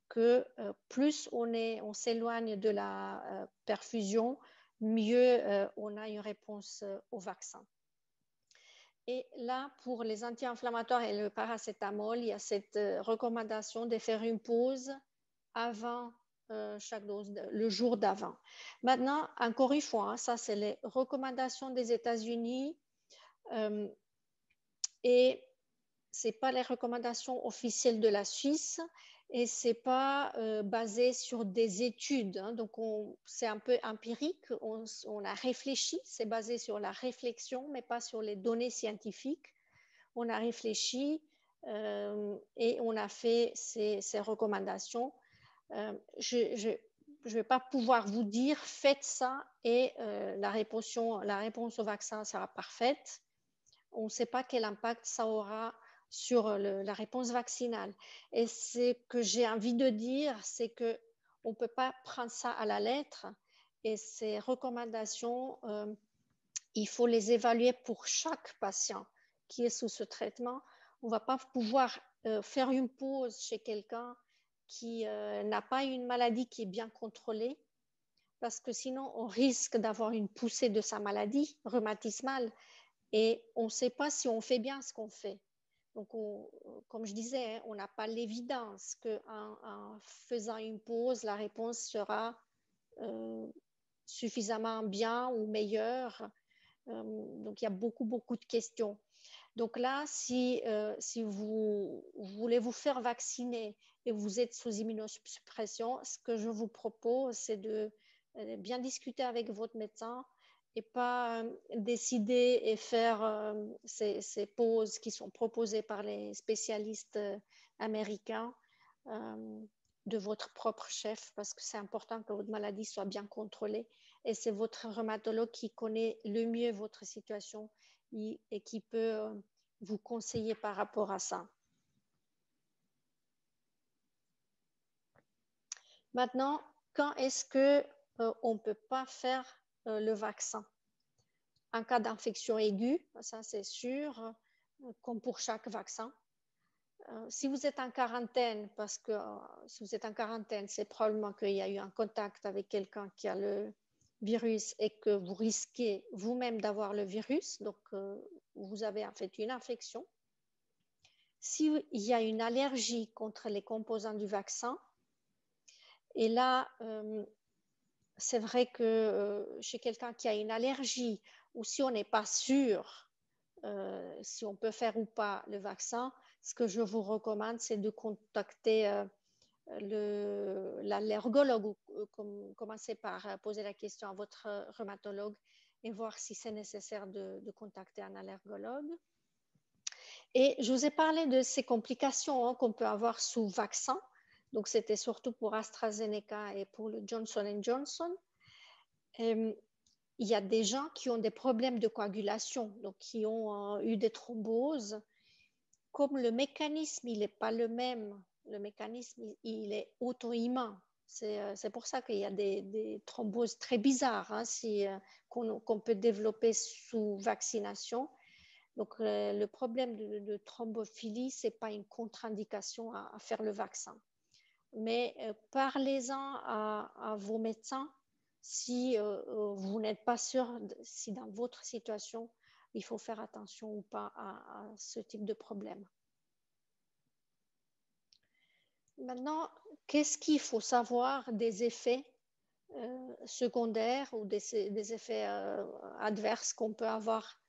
que plus on s'éloigne de la perfusion, mieux on a une réponse au vaccin. Et là, pour les anti-inflammatoires et le paracétamol, il y a cette recommandation de faire une pause avant chaque dose, le jour d'avant. Maintenant, encore une fois, ça c'est les recommandations des États-Unis et ce n'est pas les recommandations officielles de la Suisse et ce n'est pas basé sur des études. Donc, c'est un peu empirique. On a réfléchi, c'est basé sur la réflexion, mais pas sur les données scientifiques. On a réfléchi et on a fait ces recommandations. Je ne vais pas pouvoir vous dire faites ça et la réponse au vaccin sera parfaite. On ne sait pas quel impact ça aura sur la réponse vaccinale. Et ce que j'ai envie de dire, c'est qu'on ne peut pas prendre ça à la lettre et ces recommandations, il faut les évaluer pour chaque patient qui est sous ce traitement. On ne va pas pouvoir faire une pause chez quelqu'un qui n'a pas une maladie qui est bien contrôlée, parce que sinon on risque d'avoir une poussée de sa maladie rhumatismale et on ne sait pas si on fait bien ce qu'on fait. Donc, comme je disais, on n'a pas l'évidence qu'en faisant une pause, la réponse sera suffisamment bien ou meilleure. Donc, il y a beaucoup de questions. Donc là, si vous voulez vous faire vacciner et vous êtes sous immunosuppression, ce que je vous propose, c'est de bien discuter avec votre médecin et pas décider et faire ces pauses qui sont proposées par les spécialistes américains de votre propre chef, parce que c'est important que votre maladie soit bien contrôlée et c'est votre rhumatologue qui connaît le mieux votre situation et qui peut vous conseiller par rapport à ça. Maintenant, quand est-ce qu'on ne peut pas faire le vaccin? En cas d'infection aiguë, ça c'est sûr, comme pour chaque vaccin. Si vous êtes en quarantaine, parce que si vous êtes en quarantaine, c'est probablement qu'il y a eu un contact avec quelqu'un qui a le virus et que vous risquez vous-même d'avoir le virus, donc vous avez en fait une infection. S'il y a une allergie contre les composants du vaccin, et là, c'est vrai que chez quelqu'un qui a une allergie, ou si on n'est pas sûr si on peut faire ou pas le vaccin, ce que je vous recommande, c'est de contacter l'allergologue ou commencer par poser la question à votre rhumatologue et voir si c'est nécessaire de contacter un allergologue. Et je vous ai parlé de ces complications qu'on peut avoir sous vaccin. Donc, c'était surtout pour AstraZeneca et pour le Johnson & Johnson. Il y a des gens qui ont des problèmes de coagulation, donc qui ont eu des thromboses. Comme le mécanisme, il n'est pas le même, le mécanisme, il est auto-immun. C'est pour ça qu'il y a des thromboses très bizarres qu'on peut développer sous vaccination. Donc, le problème de thrombophilie, ce n'est pas une contre-indication à faire le vaccin. Mais parlez-en à vos médecins si vous n'êtes pas sûr si dans votre situation, il faut faire attention ou pas à ce type de problème. Maintenant, qu'est-ce qu'il faut savoir des effets secondaires ou des effets adverses qu'on peut avoir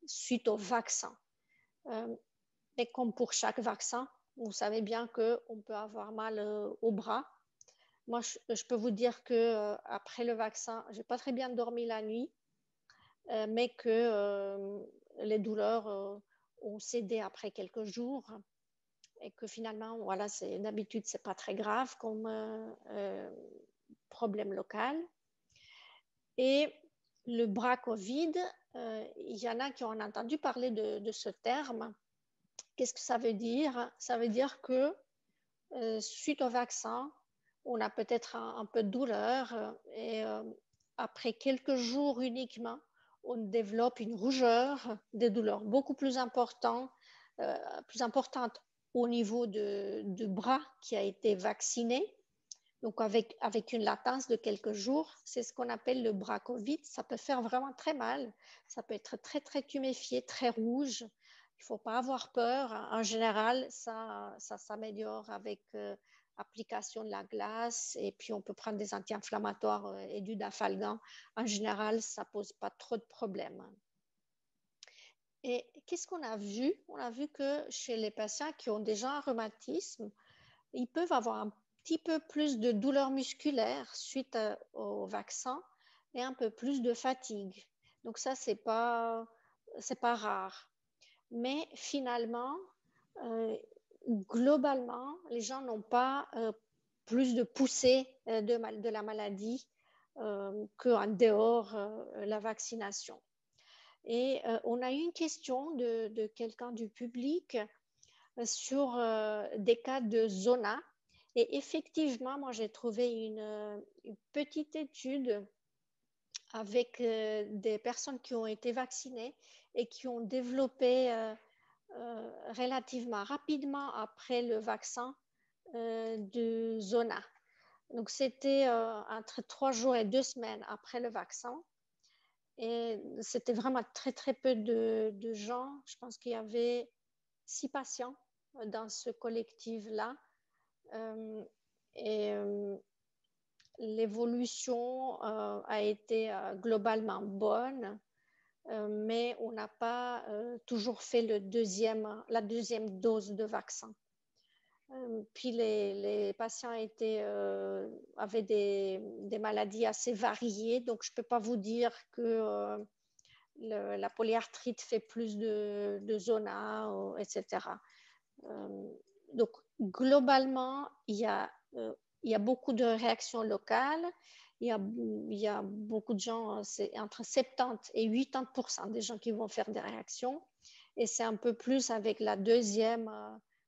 suite au vaccin? Mais comme pour chaque vaccin, vous savez bien qu'on peut avoir mal au bras. Moi, je peux vous dire que après le vaccin, j'ai pas très bien dormi la nuit, mais que les douleurs ont cédé après quelques jours et que finalement, voilà, d'habitude, c'est pas très grave comme problème local. Et le bras Covid, il y en a qui ont entendu parler de ce terme. Qu'est-ce que ça veut dire? Ça veut dire que suite au vaccin, on a peut-être un peu de douleur et après quelques jours uniquement, on développe une rougeur, des douleurs beaucoup plus importantes au niveau du bras qui a été vacciné. Donc avec une latence de quelques jours, c'est ce qu'on appelle le bras Covid. Ça peut faire vraiment très mal. Ça peut être très, très tuméfié, très rouge. Il ne faut pas avoir peur. En général, ça s'améliore avec application de la glace et puis on peut prendre des anti-inflammatoires et du dafalgan. En général, ça ne pose pas trop de problèmes. Et qu'est-ce qu'on a vu? On a vu que chez les patients qui ont déjà un rhumatisme, ils peuvent avoir un petit peu plus de douleur musculaire suite au vaccin et un peu plus de fatigue. Donc ça, c'est pas rare. Mais finalement, globalement, les gens n'ont pas plus de poussée de la maladie qu'en dehors la vaccination. Et on a eu une question de quelqu'un du public sur des cas de zona. Et effectivement, moi, j'ai trouvé une petite étude avec des personnes qui ont été vaccinées et qui ont développé relativement rapidement après le vaccin de zona. Donc, c'était entre 3 jours et 2 semaines après le vaccin. Et c'était vraiment très, très peu de gens. Je pense qu'il y avait 6 patients dans ce collectif-là. Et l'évolution a été globalement bonne, mais on n'a pas toujours fait la deuxième dose de vaccin. Puis les patients avaient des maladies assez variées, donc je ne peux pas vous dire que la polyarthrite fait plus de zona, etc. Donc, globalement, il y a beaucoup de réactions locales. Il y a beaucoup de gens, c'est entre 70 et 80% des gens qui vont faire des réactions. Et c'est un peu plus avec la deuxième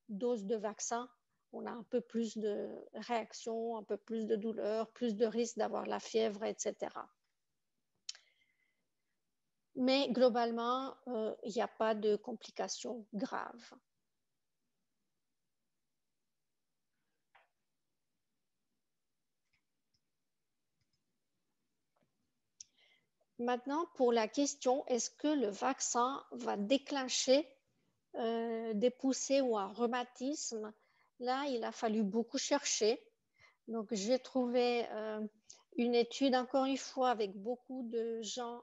dose de vaccin. On a un peu plus de réactions, un peu plus de douleur, plus de risque d'avoir la fièvre, etc. Mais globalement, il n'y a pas de complications graves. Maintenant, pour la question, est-ce que le vaccin va déclencher des poussées ou un rhumatisme? Là, il a fallu beaucoup chercher. Donc, j'ai trouvé une étude, encore une fois, avec beaucoup de gens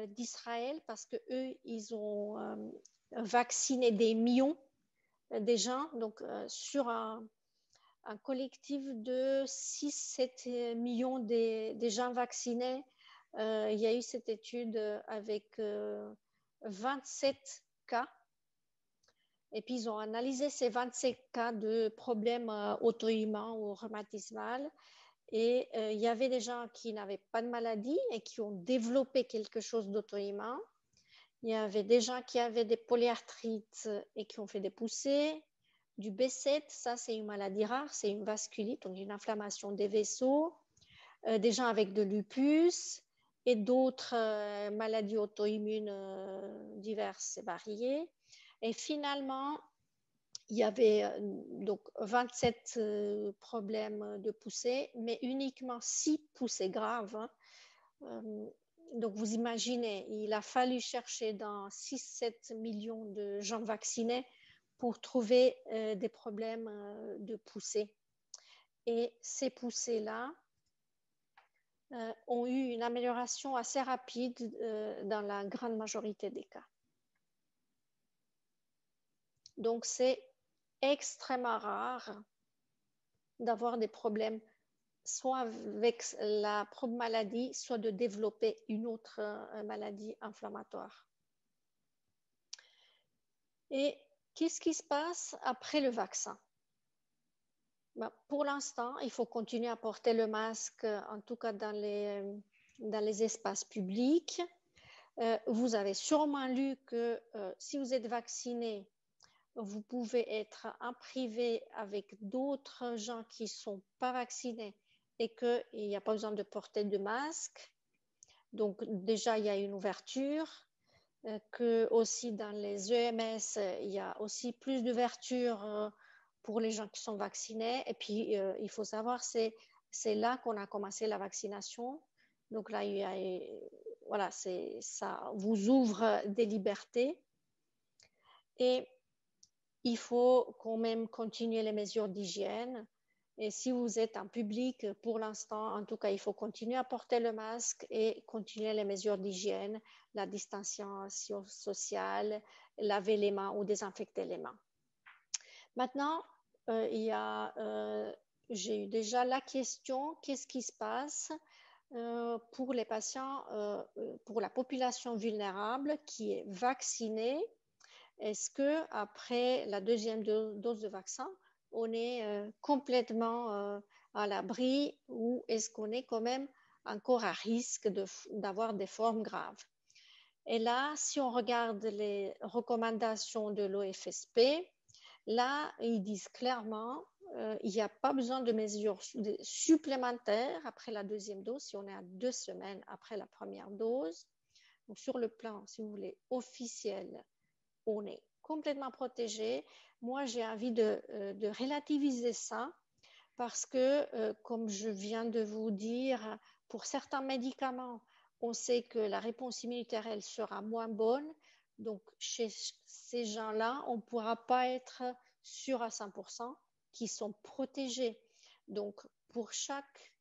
d'Israël, parce qu'eux, ils ont vacciné des millions de gens, donc sur un collectif de 6-7 millions des gens vaccinés. Il y a eu cette étude avec 27 cas. Et puis, ils ont analysé ces 27 cas de problèmes auto-immuns ou rhumatismales. Et il y avait des gens qui n'avaient pas de maladie et qui ont développé quelque chose d'auto-immun. Il y avait des gens qui avaient des polyarthrites et qui ont fait des poussées. Du B7, ça c'est une maladie rare, c'est une vasculite, donc une inflammation des vaisseaux. Des gens avec de lupus et d'autres maladies auto-immunes diverses et variées. Et finalement, il y avait donc 27 problèmes de poussée, mais uniquement 6 poussées graves. Donc, vous imaginez, il a fallu chercher dans 6-7 millions de gens vaccinés pour trouver des problèmes de poussée. Et ces poussées-là ont eu une amélioration assez rapide dans la grande majorité des cas. Donc, c'est extrêmement rare d'avoir des problèmes, soit avec la propre maladie, soit de développer une autre maladie inflammatoire. Et qu'est-ce qui se passe après le vaccin? Ben, pour l'instant, il faut continuer à porter le masque, en tout cas dans les espaces publics. Vous avez sûrement lu que si vous êtes vacciné, vous pouvez être en privé avec d'autres gens qui ne sont pas vaccinés et qu'il n'y a pas besoin de porter de masque. Donc déjà, il y a une ouverture. Que aussi dans les EMS, il y a aussi plus d'ouverture pour les gens qui sont vaccinés. Et puis, il faut savoir, c'est là qu'on a commencé la vaccination. Donc là, voilà, ça vous ouvre des libertés. Et il faut quand même continuer les mesures d'hygiène. Et si vous êtes en public, pour l'instant, en tout cas, il faut continuer à porter le masque et continuer les mesures d'hygiène, la distanciation sociale, laver les mains ou désinfecter les mains. Maintenant, j'ai eu déjà la question, qu'est-ce qui se passe pour les patients, pour la population vulnérable qui est vaccinée? Est-ce qu'après la deuxième dose de vaccin, on est complètement à l'abri ou est-ce qu'on est quand même encore à risque d'avoir des formes graves? Et là, si on regarde les recommandations de l'OFSP, là, ils disent clairement il n'y a pas besoin de mesures supplémentaires après la deuxième dose si on est à 2 semaines après la première dose. Donc, sur le plan, si vous voulez, officiel, on est complètement protégé. Moi, j'ai envie de relativiser ça parce que, comme je viens de vous dire, pour certains médicaments, on sait que la réponse immunitaire, elle sera moins bonne. Donc, chez ces gens-là, on ne pourra pas être sûr à 100% qu'ils sont protégés. Donc, pour chaque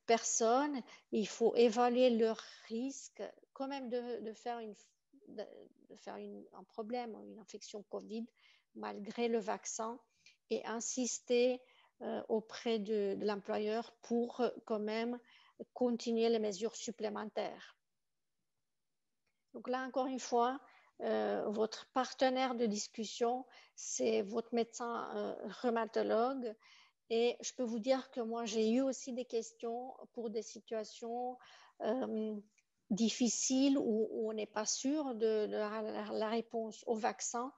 personne, il faut évaluer leur risque quand même de faire un problème, une infection Covid, malgré le vaccin, et insister auprès de l'employeur pour quand même continuer les mesures supplémentaires. Donc là, encore une fois, votre partenaire de discussion, c'est votre médecin rhumatologue. Et je peux vous dire que moi, j'ai eu aussi des questions pour des situations difficiles où on n'est pas sûr de la réponse au vaccin,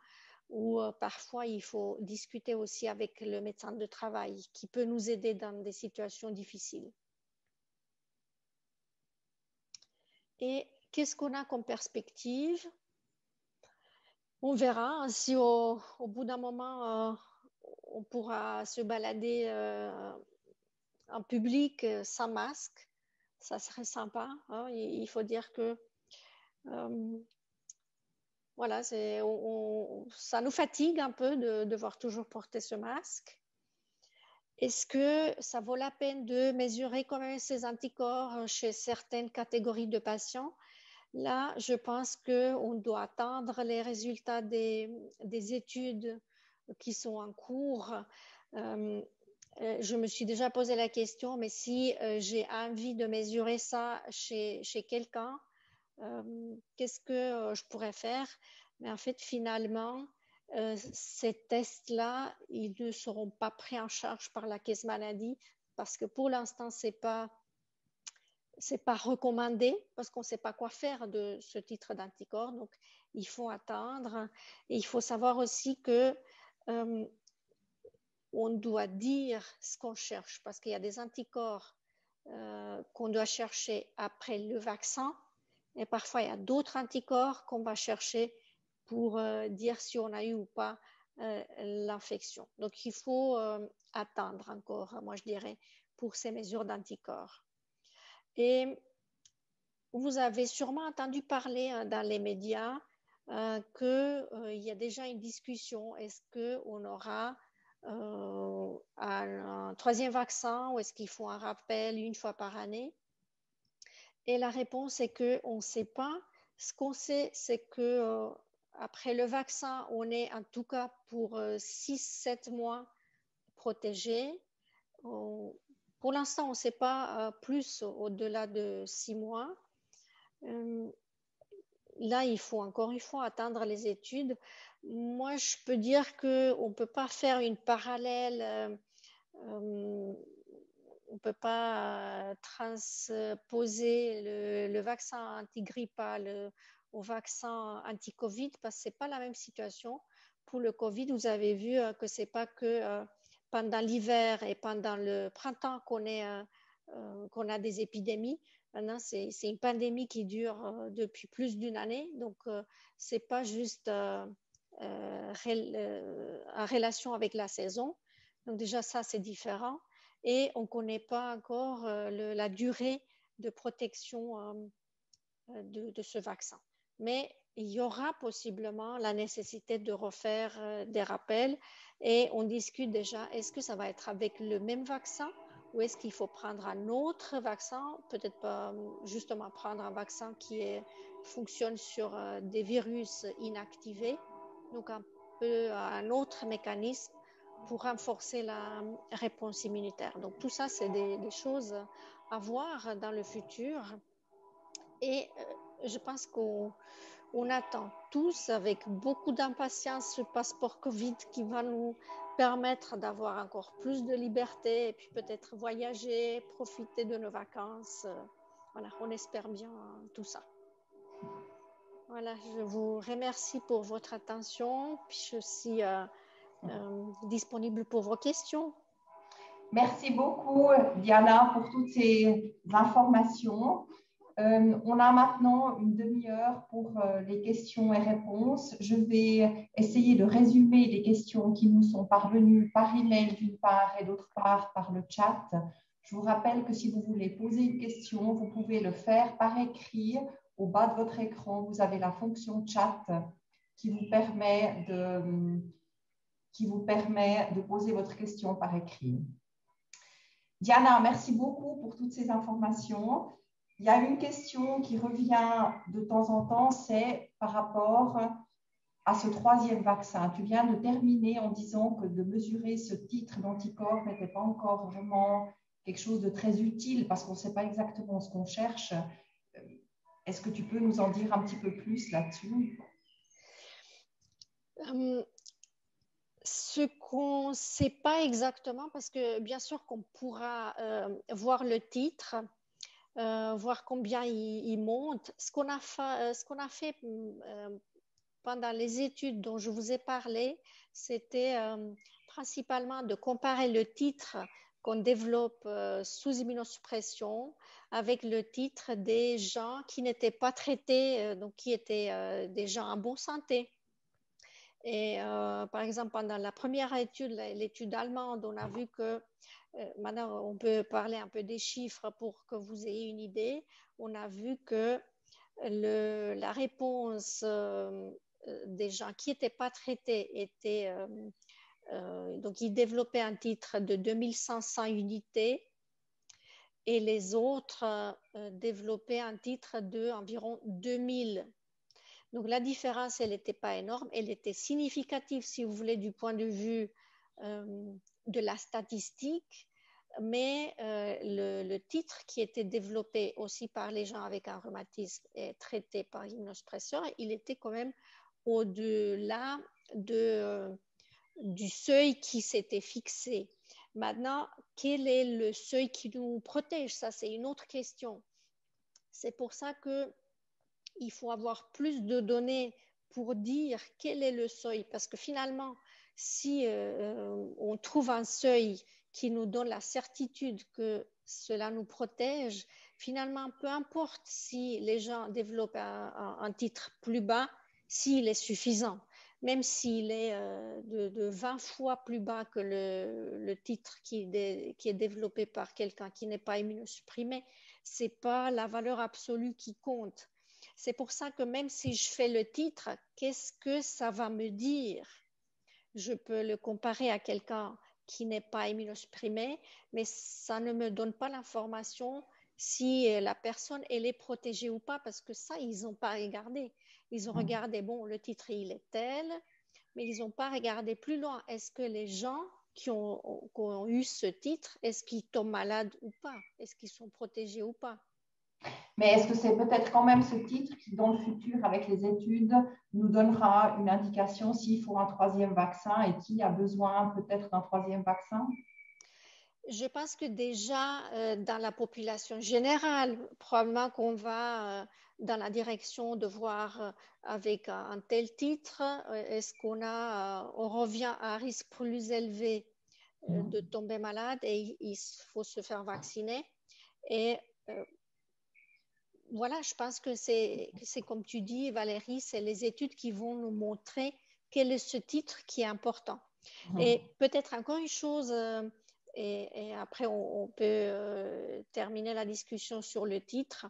où parfois il faut discuter aussi avec le médecin de travail qui peut nous aider dans des situations difficiles. Et qu'est-ce qu'on a comme perspective? On verra si au bout d'un moment, on pourra se balader en public sans masque. Ça serait sympa. Hein. Il faut dire que voilà, ça nous fatigue un peu de devoir toujours porter ce masque. Est-ce que ça vaut la peine de mesurer quand même ces anticorps chez certaines catégories de patients? Là, je pense qu'on doit attendre les résultats des études qui sont en cours. Je me suis déjà posé la question, mais si j'ai envie de mesurer ça chez quelqu'un, qu'est-ce que je pourrais faire? Mais en fait, finalement, ces tests-là, ils ne seront pas pris en charge par la caisse maladie parce que pour l'instant, c'est pas recommandé parce qu'on ne sait pas quoi faire de ce titre d'anticorps. Donc, il faut attendre. Et il faut savoir aussi que on doit dire ce qu'on cherche parce qu'il y a des anticorps qu'on doit chercher après le vaccin. Et parfois, il y a d'autres anticorps qu'on va chercher pour dire si on a eu ou pas l'infection. Donc, il faut attendre encore, moi je dirais, pour ces mesures d'anticorps. Et vous avez sûrement entendu parler dans les médias qu'il y a déjà une discussion. Est-ce qu'on aura un troisième vaccin ou est-ce qu'il faut un rappel une fois par année? Et la réponse est qu'on ne sait pas. Ce qu'on sait, c'est que après le vaccin, on est en tout cas pour 6-7 mois protégé. Pour l'instant, on ne sait pas plus au-delà de 6 mois. Là, il faut encore une fois attendre les études. Moi, je peux dire qu'on ne peut pas faire une parallèle. On ne peut pas transposer le vaccin antigrippal au vaccin anti-Covid parce que ce n'est pas la même situation. Pour le Covid, vous avez vu que ce n'est pas que pendant l'hiver et pendant le printemps qu'on a des épidémies. Maintenant, c'est une pandémie qui dure depuis plus d'une année. Donc, ce n'est pas juste en relation avec la saison. Donc, déjà, ça, c'est différent. Et on ne connaît pas encore la durée de protection de ce vaccin. Mais il y aura possiblement la nécessité de refaire des rappels et on discute déjà, est-ce que ça va être avec le même vaccin ou est-ce qu'il faut prendre un autre vaccin, peut-être pas justement prendre un vaccin qui fonctionne sur des virus inactivés, donc un peu un autre mécanisme pour renforcer la réponse immunitaire. Donc tout ça, c'est des choses à voir dans le futur. Et je pense qu'on attend tous avec beaucoup d'impatience ce passeport Covid qui va nous permettre d'avoir encore plus de liberté et puis peut-être voyager, profiter de nos vacances. Voilà, on espère bien tout ça. Voilà, je vous remercie pour votre attention. Puis je suis disponible pour vos questions. Merci beaucoup, Diana, pour toutes ces informations. On a maintenant une demi-heure pour les questions et réponses. Je vais essayer de résumer les questions qui nous sont parvenues par email d'une part et d'autre part par le chat. Je vous rappelle que si vous voulez poser une question, vous pouvez le faire par écrit. Au bas de votre écran, vous avez la fonction chat qui vous permet de poser votre question par écrit. Diana, merci beaucoup pour toutes ces informations. Il y a une question qui revient de temps en temps, c'est par rapport à ce troisième vaccin. Tu viens de terminer en disant que de mesurer ce titre d'anticorps n'était pas encore vraiment quelque chose de très utile parce qu'on ne sait pas exactement ce qu'on cherche. Est-ce que tu peux nous en dire un petit peu plus là-dessus? Ce qu'on ne sait pas exactement, parce que bien sûr qu'on pourra voir le titre, voir combien il monte. Ce qu'on a fait pendant les études dont je vous ai parlé, c'était principalement de comparer le titre qu'on développe sous immunosuppression avec le titre des gens qui n'étaient pas traités, donc qui étaient des gens en bonne santé. Et par exemple, pendant la première étude, l'étude allemande, on a vu que, maintenant on peut parler un peu des chiffres pour que vous ayez une idée, on a vu que la réponse des gens qui n'étaient pas traités était, donc ils développaient un titre de 2500 unités et les autres développaient un titre d'environ 2000. Donc la différence, elle n'était pas énorme, elle était significative, si vous voulez, du point de vue de la statistique, mais le titre qui était développé aussi par les gens avec un rhumatisme et traité par immunosuppresseur, il était quand même au-delà du seuil qui s'était fixé. Maintenant, quel est le seuil qui nous protège? Ça, c'est une autre question. C'est pour ça que il faut avoir plus de données pour dire quel est le seuil. Parce que finalement, si on trouve un seuil qui nous donne la certitude que cela nous protège, finalement, peu importe si les gens développent un titre plus bas, s'il est suffisant. Même s'il est de 20 fois plus bas que le titre qui est développé par quelqu'un qui n'est pas immunosupprimé, ce n'est pas la valeur absolue qui compte. C'est pour ça que même si je fais le titre, qu'est-ce que ça va me dire? Je peux le comparer à quelqu'un qui n'est pas immunosupprimé, mais ça ne me donne pas l'information si la personne elle est protégée ou pas, parce que ça, ils n'ont pas regardé. Ils ont regardé, bon, le titre, il est tel, mais ils n'ont pas regardé plus loin. Est-ce que les gens qui ont eu ce titre, est-ce qu'ils tombent malades ou pas? Est-ce qu'ils sont protégés ou pas? Mais est-ce que c'est peut-être quand même ce titre qui, dans le futur, avec les études, nous donnera une indication s'il faut un troisième vaccin et qui a besoin peut-être d'un troisième vaccin? Je pense que déjà, dans la population générale, probablement qu'on va dans la direction de voir avec un tel titre, est-ce on revient à un risque plus élevé de tomber malade et il faut se faire vacciner. Et voilà, je pense que c'est comme tu dis, Valérie, c'est les études qui vont nous montrer quel est ce titre qui est important. Et peut-être encore une chose, et après on peut terminer la discussion sur le titre.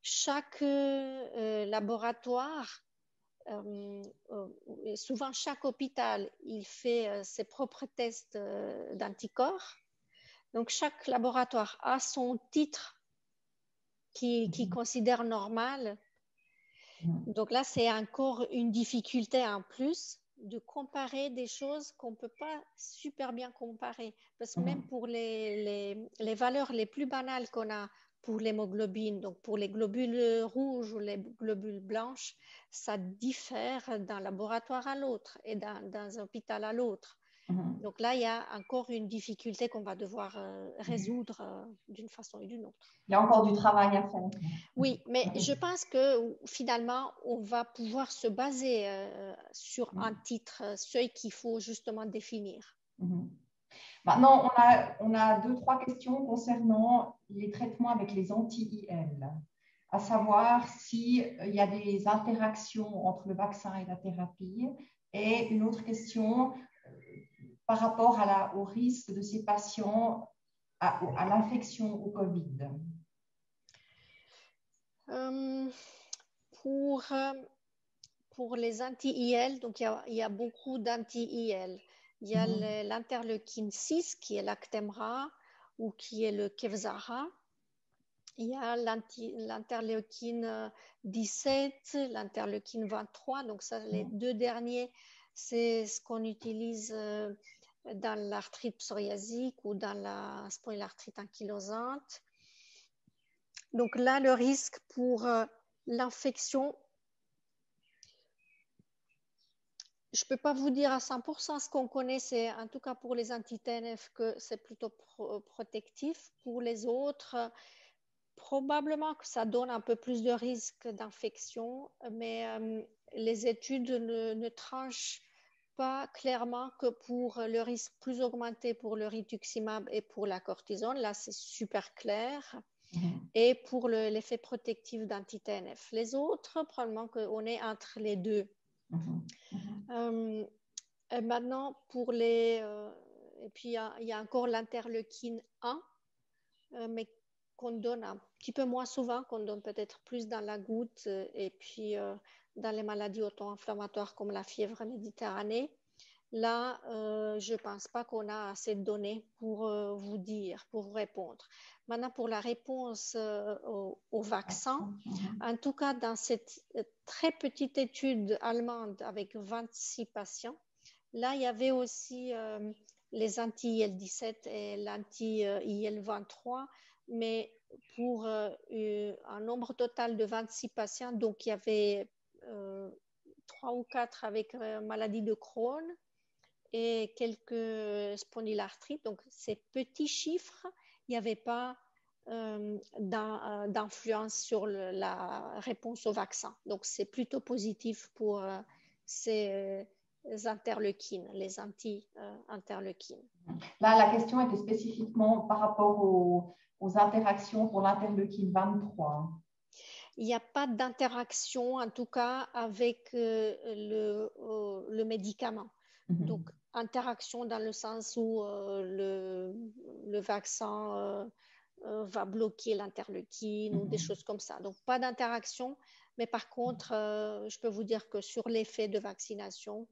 Chaque laboratoire, souvent chaque hôpital, il fait ses propres tests d'anticorps. Donc chaque laboratoire a son titre qui considère normal. Donc là, c'est encore une difficulté en plus de comparer des choses qu'on ne peut pas super bien comparer. Parce que même pour les valeurs les plus banales qu'on a pour l'hémoglobine, donc pour les globules rouges ou les globules blanches, ça diffère d'un laboratoire à l'autre et d'un hôpital à l'autre. Donc là, il y a encore une difficulté qu'on va devoir résoudre d'une façon ou d'une autre. Il y a encore du travail à faire. Oui, mais je pense que finalement, on va pouvoir se baser sur un titre, celui qu'il faut justement définir. Maintenant, on a deux, trois questions concernant les traitements avec les anti-IL, à savoir s'il y a des interactions entre le vaccin et la thérapie. Et une autre question par rapport au risque de ces patients à l'infection au Covid. Pour les anti-IL, donc il y a beaucoup d'anti-IL. Il y a l'interleukine 6 qui est l'Actemra ou qui est le Kevzara. Il y a l'interleukine 17, l'interleukine 23. Donc ça, les deux derniers, c'est ce qu'on utilise dans l'arthrite psoriasique ou dans la spondylarthrite ankylosante. Donc là, le risque pour l'infection, je ne peux pas vous dire à 100% ce qu'on connaît, c'est en tout cas pour les anti-TNF que c'est plutôt protectif. Pour les autres, probablement que ça donne un peu plus de risque d'infection, mais les études ne tranchent pas clairement que pour le risque plus augmenté pour le rituximab et pour la cortisone. Là, c'est super clair. Et pour l'effet protectif d'anti-TNF. Les autres, probablement qu'on est entre les deux. Maintenant, pour les... et puis, il y a encore l'interleukine 1, mais qu'on donne un petit peu moins souvent, qu'on donne peut-être plus dans la goutte et puis dans les maladies auto-inflammatoires comme la fièvre méditerranée. Là, je ne pense pas qu'on a assez de données pour vous dire, pour vous répondre. Maintenant, pour la réponse au vaccin, en tout cas, dans cette très petite étude allemande avec 26 patients, là, il y avait aussi les anti-IL-17 et l'anti-IL-23, mais pour un nombre total de 26 patients, donc il y avait 3 ou 4 avec maladie de Crohn et quelques spondylarthrites. Donc, ces petits chiffres, il n'y avait pas d'influence sur la réponse au vaccin. Donc, c'est plutôt positif pour ces interleukines, les anti-interleukines. Là, la question était spécifiquement par rapport aux interactions pour l'interleukine 23. Il n'y a pas d'interaction, en tout cas, avec le médicament. Donc, interaction dans le sens où le vaccin va bloquer l'interleukine ou des choses comme ça. Donc, pas d'interaction, Mais par contre, je peux vous dire que sur l'effet de vaccination,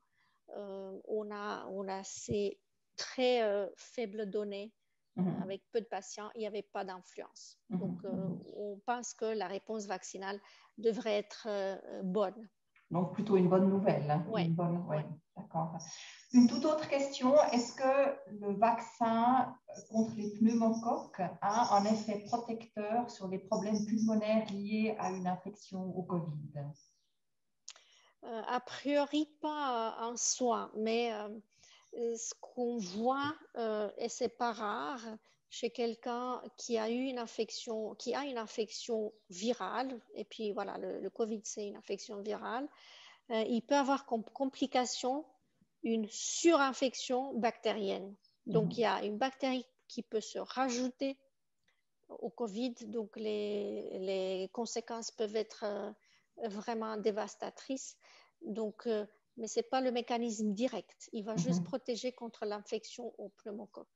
on a ces très faibles données. Avec peu de patients, il n'y avait pas d'influence. Donc, on pense que la réponse vaccinale devrait être bonne. Donc, plutôt une bonne nouvelle. Ouais. Ouais. D'accord. Une toute autre question, est-ce que le vaccin contre les pneumocoques a un effet protecteur sur les problèmes pulmonaires liés à une infection au Covid? A priori, pas en soi, mais ce qu'on voit, et c'est pas rare, chez quelqu'un qui a eu une infection, qui a une infection virale, et puis voilà, le Covid, c'est une infection virale, il peut avoir comme complication une surinfection bactérienne. Donc, il y a une bactérie qui peut se rajouter au Covid, donc les conséquences peuvent être vraiment dévastatrices. Donc, mais ce n'est pas le mécanisme direct. Il va juste protéger contre l'infection au pneumocoque.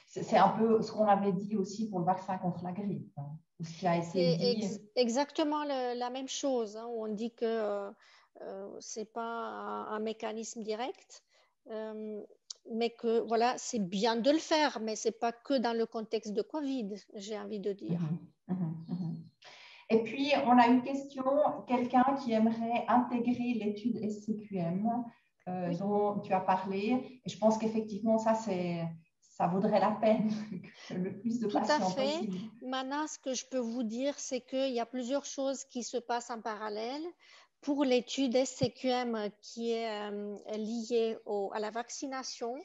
C'est un peu ce qu'on avait dit aussi pour le vaccin contre la grippe. Ce qui a été dit... exactement la même chose. Hein. On dit que ce n'est pas un mécanisme direct, mais que voilà, c'est bien de le faire, mais ce n'est pas que dans le contexte de Covid, j'ai envie de dire. Et puis, on a une question, quelqu'un qui aimerait intégrer l'étude SCQM dont tu as parlé. Et je pense qu'effectivement, ça vaudrait la peine que le plus de patients possible. Maintenant, ce que je peux vous dire, c'est qu'il y a plusieurs choses qui se passent en parallèle. Pour l'étude SCQM qui est liée à la vaccination,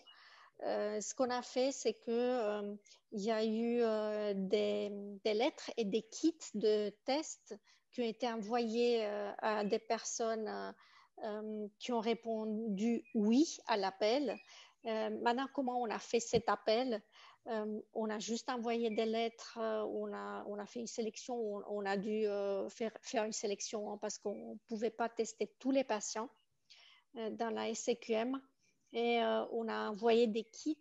ce qu'on a fait, c'est qu'il y a eu des lettres et des kits de tests qui ont été envoyés à des personnes qui ont répondu oui à l'appel. Maintenant, comment on a fait cet appel? On a juste envoyé des lettres, on a fait une sélection, on a dû faire une sélection parce qu'on ne pouvait pas tester tous les patients dans la SCQM. Et on a envoyé des kits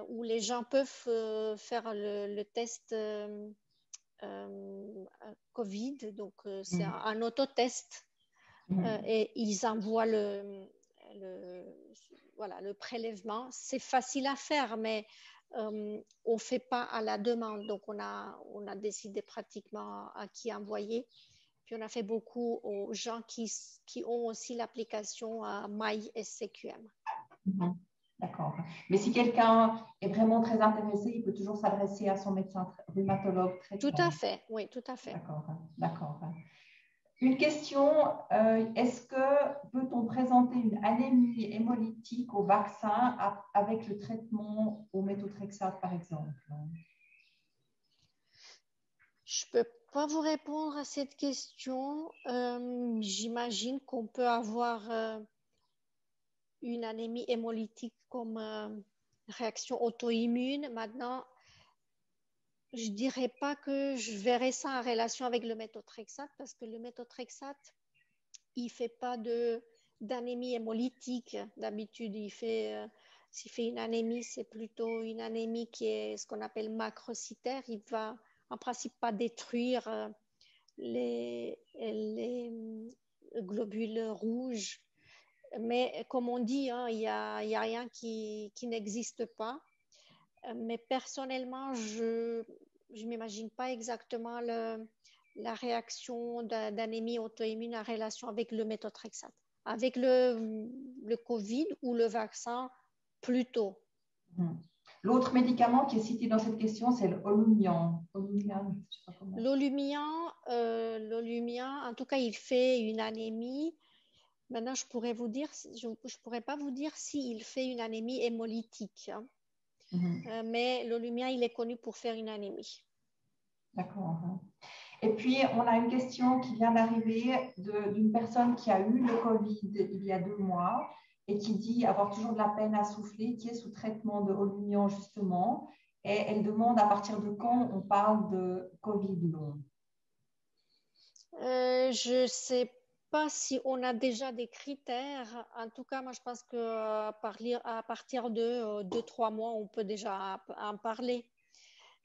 où les gens peuvent faire le test Covid. Donc, c'est un autotest. Et ils envoient voilà, le prélèvement. C'est facile à faire, mais on ne fait pas à la demande. Donc, on a décidé pratiquement à qui envoyer. Puis, on a fait beaucoup aux gens qui ont aussi l'application MySCQM. D'accord. Mais si quelqu'un est vraiment très intéressé, il peut toujours s'adresser à son médecin rhumatologue traitant. Tout à fait, oui, tout à fait. D'accord. Une question, est-ce que peut-on présenter une anémie hémolytique au vaccin avec le traitement au méthotrexate, par exemple? Je ne peux pas vous répondre à cette question. J'imagine qu'on peut avoir une anémie hémolytique comme réaction auto-immune. Maintenant, je ne dirais pas que je verrais ça en relation avec le méthotrexate parce que le méthotrexate, il ne fait pas d'anémie hémolytique. D'habitude, s'il fait une anémie, c'est plutôt une anémie qui est ce qu'on appelle macrocytaire. Il va en principe pas détruire les globules rouges. Mais comme on dit, hein, il y a rien qui n'existe pas. Mais personnellement, je ne m'imagine pas exactement la réaction d'anémie auto-immune en relation avec le méthotrexate. Avec le Covid ou le vaccin, plutôt. L'autre médicament qui est cité dans cette question, c'est l'Olumiant. L'Olumiant, en tout cas, il fait une anémie. Maintenant, je pourrais pourrais pas vous dire s'il fait une anémie hémolytique. Hein. Mais l'Olumiant, il est connu pour faire une anémie. D'accord. Et puis, on a une question qui vient d'arriver d'une personne qui a eu le Covid il y a 2 mois et qui dit avoir toujours de la peine à souffler, qui est sous traitement de Olumiant justement. Et elle demande à partir de quand on parle de Covid long. Je ne sais pas si on a déjà des critères. En tout cas, moi, je pense qu'à partir de 2-3 mois, on peut déjà en parler.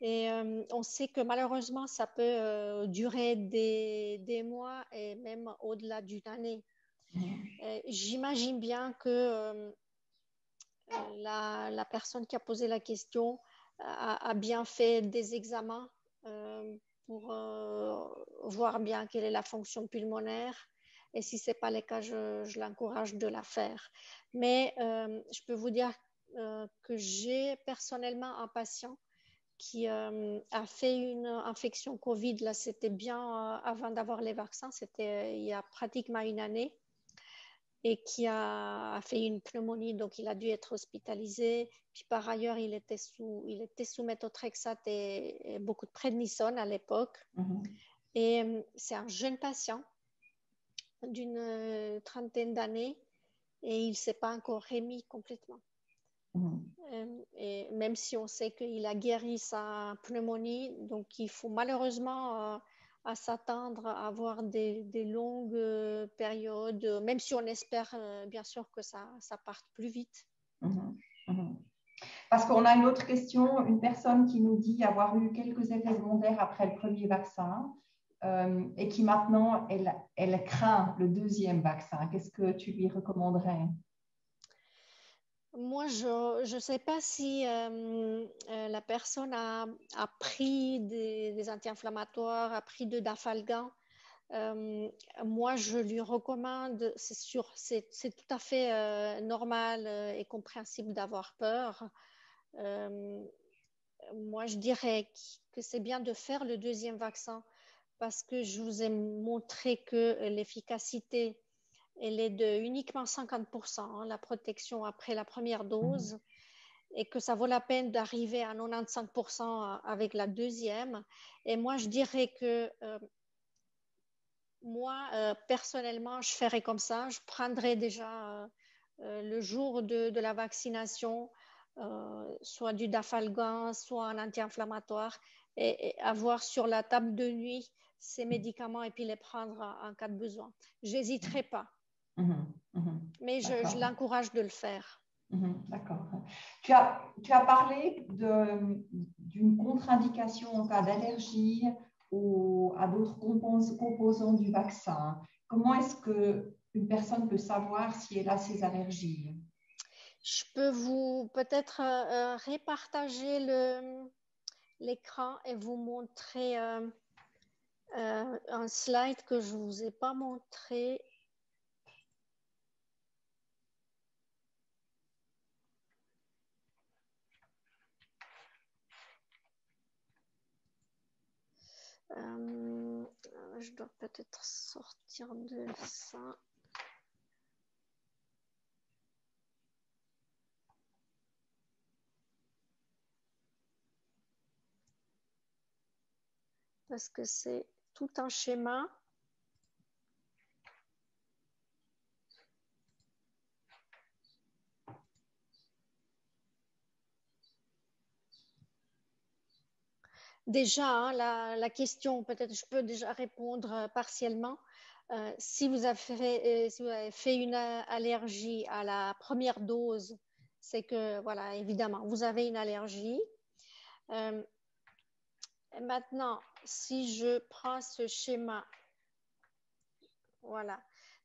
Et on sait que malheureusement, ça peut durer des mois et même au-delà d'une année. J'imagine bien que la personne qui a posé la question a bien fait des examens pour voir bien quelle est la fonction pulmonaire. Et si ce n'est pas le cas, je l'encourage de la faire. Mais je peux vous dire que j'ai personnellement un patient qui a fait une infection Covid. Là, c'était bien avant d'avoir les vaccins. C'était il y a pratiquement une année. Et qui a fait une pneumonie, donc il a dû être hospitalisé. Puis par ailleurs, il était sous méthotrexate et beaucoup de prednisone à l'époque. Et c'est un jeune patient d'une trentaine d'années et il ne s'est pas encore remis complètement. Et même si on sait qu'il a guéri sa pneumonie, donc il faut malheureusement à s'attendre à avoir des longues périodes, même si on espère bien sûr que ça parte plus vite. Parce qu'on a une autre question, une personne qui nous dit avoir eu quelques effets secondaires après le premier vaccin et qui maintenant, elle craint le deuxième vaccin. Qu'est-ce que tu lui recommanderais? Moi, je ne sais pas si la personne a pris des anti-inflammatoires, a pris de Dafalgan. Moi, je lui recommande, c'est sûr, c'est tout à fait normal et compréhensible d'avoir peur. Moi, je dirais que c'est bien de faire le deuxième vaccin parce que je vous ai montré que l'efficacité, elle est de uniquement 50%, hein, la protection après la première dose, et que ça vaut la peine d'arriver à 95% avec la deuxième. Et moi, je dirais que moi, personnellement, je ferais comme ça. Je prendrais déjà le jour de la vaccination, soit du Dafalgan, soit un anti-inflammatoire, et avoir sur la table de nuit ces médicaments et puis les prendre en cas de besoin. J'hésiterai pas, mais je l'encourage de le faire. D'accord. Tu as parlé d'une contre-indication en cas d'allergie ou à d'autres composants du vaccin. Comment est-ce qu'une personne peut savoir si elle a ces allergies? Je peux vous peut-être repartager l'écran et vous montrer un slide que je ne vous ai pas montré. Je dois peut-être sortir de ça. Parce que c'est tout un schéma. Déjà, hein, la question, peut-être je peux déjà répondre partiellement. Si vous avez fait une allergie à la première dose, c'est que, voilà, évidemment, vous avez une allergie. Maintenant, si je prends ce schéma, voilà,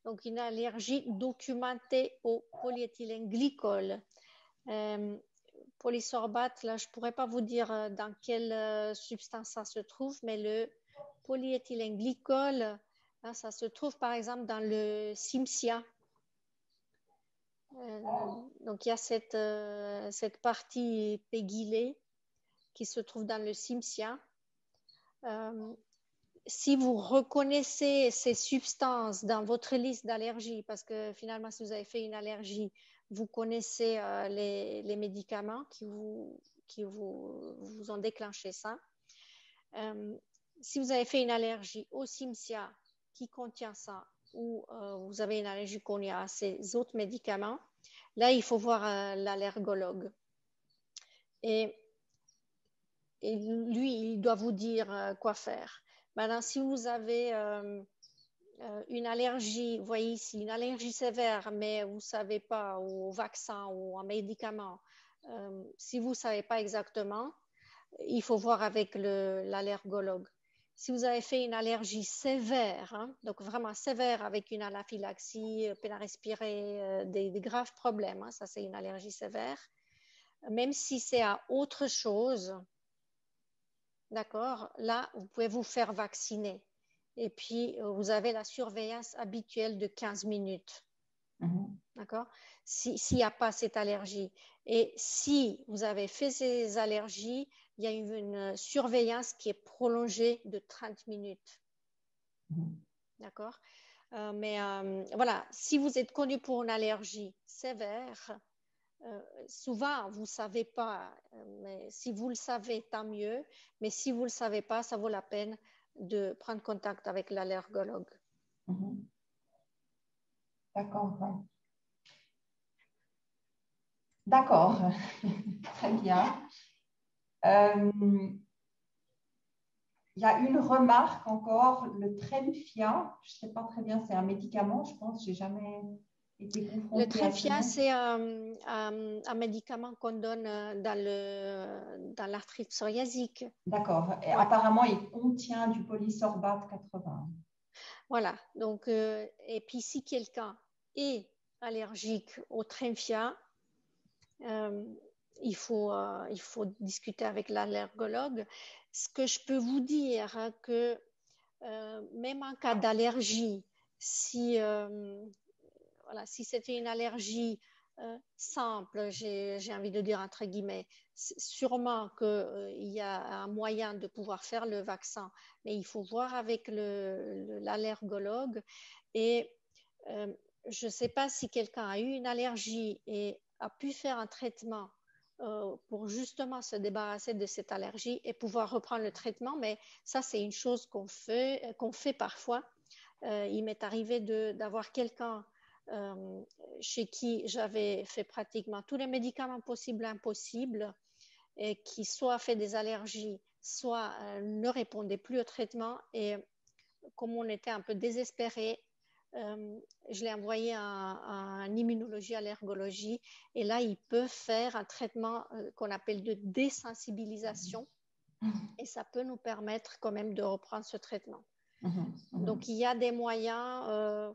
donc une allergie documentée au polyéthylène glycol. Polysorbate, là, je ne pourrais pas vous dire dans quelle substance ça se trouve, mais le polyéthylène glycol, là, ça se trouve par exemple dans le Cimcia. Donc, il y a cette partie pégylée qui se trouve dans le Cimcia. Si vous reconnaissez ces substances dans votre liste d'allergies, parce que finalement, si vous avez fait une allergie, vous connaissez les médicaments qui vous ont déclenché ça. Si vous avez fait une allergie au Cimcia qui contient ça, ou vous avez une allergie connue à ces autres médicaments, là, il faut voir l'allergologue. Et lui, il doit vous dire quoi faire. Maintenant, si vous avez une allergie, vous voyez ici, une allergie sévère, mais vous ne savez pas, au vaccin ou un médicament, si vous ne savez pas exactement, il faut voir avec l'allergologue. Si vous avez fait une allergie sévère, hein, donc vraiment sévère avec une anaphylaxie, peine à respirer, des graves problèmes, hein, ça c'est une allergie sévère, même si c'est à autre chose, d'accord, là vous pouvez vous faire vacciner. Et puis vous avez la surveillance habituelle de 15 minutes. D'accord? S'il n'y a pas cette allergie. Et si vous avez fait ces allergies, il y a une surveillance qui est prolongée de 30 minutes. D'accord? Mais voilà, si vous êtes connu pour une allergie sévère, souvent vous ne savez pas, mais si vous le savez, tant mieux. Mais si vous ne le savez pas, ça vaut la peine de prendre contact avec l'allergologue. D'accord. D'accord, très bien. Il y a une remarque encore, le Tremfya, je ne sais pas très bien, c'est un médicament, je pense, je n'ai jamais été confrontée à ça. Le Tremfya, c'est un médicament qu'on donne dans l'arthrite psoriasique. D'accord, et apparemment, il contient du polysorbate 80. Voilà, donc, et puis si quelqu'un est allergique au Tremfya, il faut discuter avec l'allergologue. Ce que je peux vous dire, hein, que même en cas d'allergie, si c'était une allergie simple, j'ai envie de dire entre guillemets, sûrement qu'il y a un moyen de pouvoir faire le vaccin, mais il faut voir avec l'allergologue. Et je ne sais pas si quelqu'un a eu une allergie et a pu faire un traitement pour justement se débarrasser de cette allergie et pouvoir reprendre le traitement, mais ça c'est une chose qu'on fait parfois. Il m'est arrivé d'avoir quelqu'un chez qui j'avais fait pratiquement tous les médicaments possibles et impossibles, et qui soit a fait des allergies, soit ne répondait plus au traitement. Et comme on était un peu désespéré, je l'ai envoyé à immunologie, allergologie, et là, ils peuvent faire un traitement qu'on appelle de désensibilisation, et ça peut nous permettre quand même de reprendre ce traitement. Donc, il y a des moyens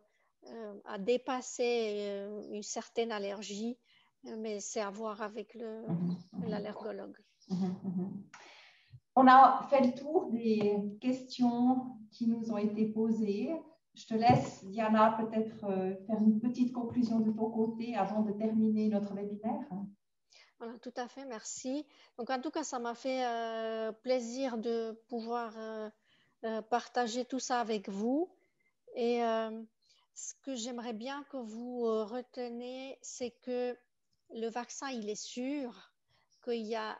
à dépasser une certaine allergie, mais c'est à voir avec l'allergologue. On a fait le tour des questions qui nous ont été posées. Je te laisse, Diana, peut-être faire une petite conclusion de ton côté avant de terminer notre webinaire. Voilà, tout à fait, merci. Donc, en tout cas, ça m'a fait plaisir de pouvoir partager tout ça avec vous. Et ce que j'aimerais bien que vous reteniez, c'est que le vaccin, il est sûr, qu'il y a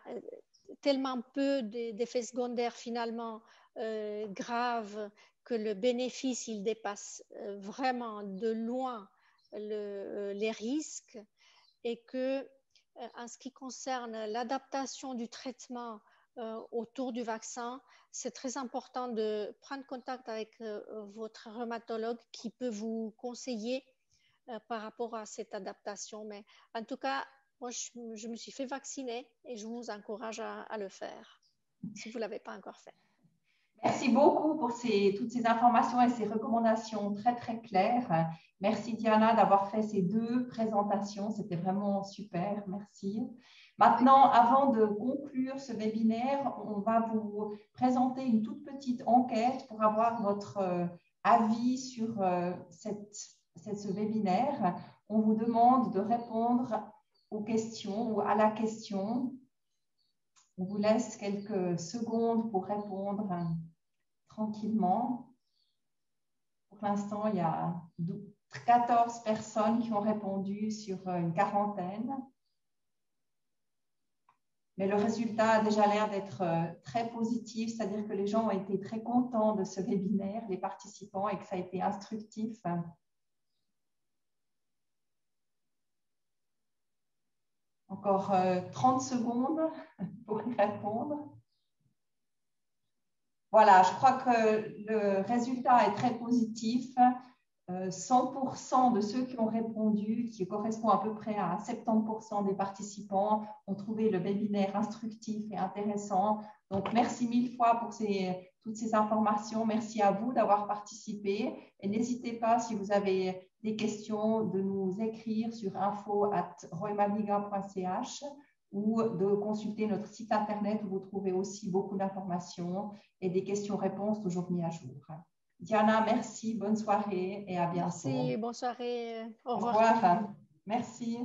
tellement peu d'effets secondaires finalement graves, que le bénéfice, il dépasse vraiment de loin les risques, et que en ce qui concerne l'adaptation du traitement autour du vaccin, c'est très important de prendre contact avec votre rhumatologue qui peut vous conseiller par rapport à cette adaptation. Mais en tout cas, moi, je me suis fait vacciner et je vous encourage à le faire si vous ne l'avez pas encore fait. Merci beaucoup pour toutes ces informations et ces recommandations très, très claires. Merci Diana d'avoir fait ces 2 présentations. C'était vraiment super. Merci. Maintenant, avant de conclure ce webinaire, on va vous présenter une toute petite enquête pour avoir votre avis sur ce webinaire. On vous demande de répondre aux questions ou à la question. On vous laisse quelques secondes pour répondre tranquillement. Pour l'instant, il y a 14 personnes qui ont répondu sur une quarantaine. Mais le résultat a déjà l'air d'être très positif, c'est-à-dire que les gens ont été très contents de ce webinaire, les participants, et que ça a été instructif. Encore 30 secondes pour y répondre. Voilà, je crois que le résultat est très positif. 100% de ceux qui ont répondu, qui correspond à peu près à 70% des participants, ont trouvé le webinaire instructif et intéressant. Donc, merci mille fois pour toutes ces informations. Merci à vous d'avoir participé. Et n'hésitez pas, si vous avez des questions, de nous écrire sur info@roymabiga.ch ou de consulter notre site internet où vous trouvez aussi beaucoup d'informations et des questions-réponses toujours mises à jour. Diana, merci, bonne soirée et à bientôt. Merci, bonne soirée. Au Au revoir. revoir. Merci.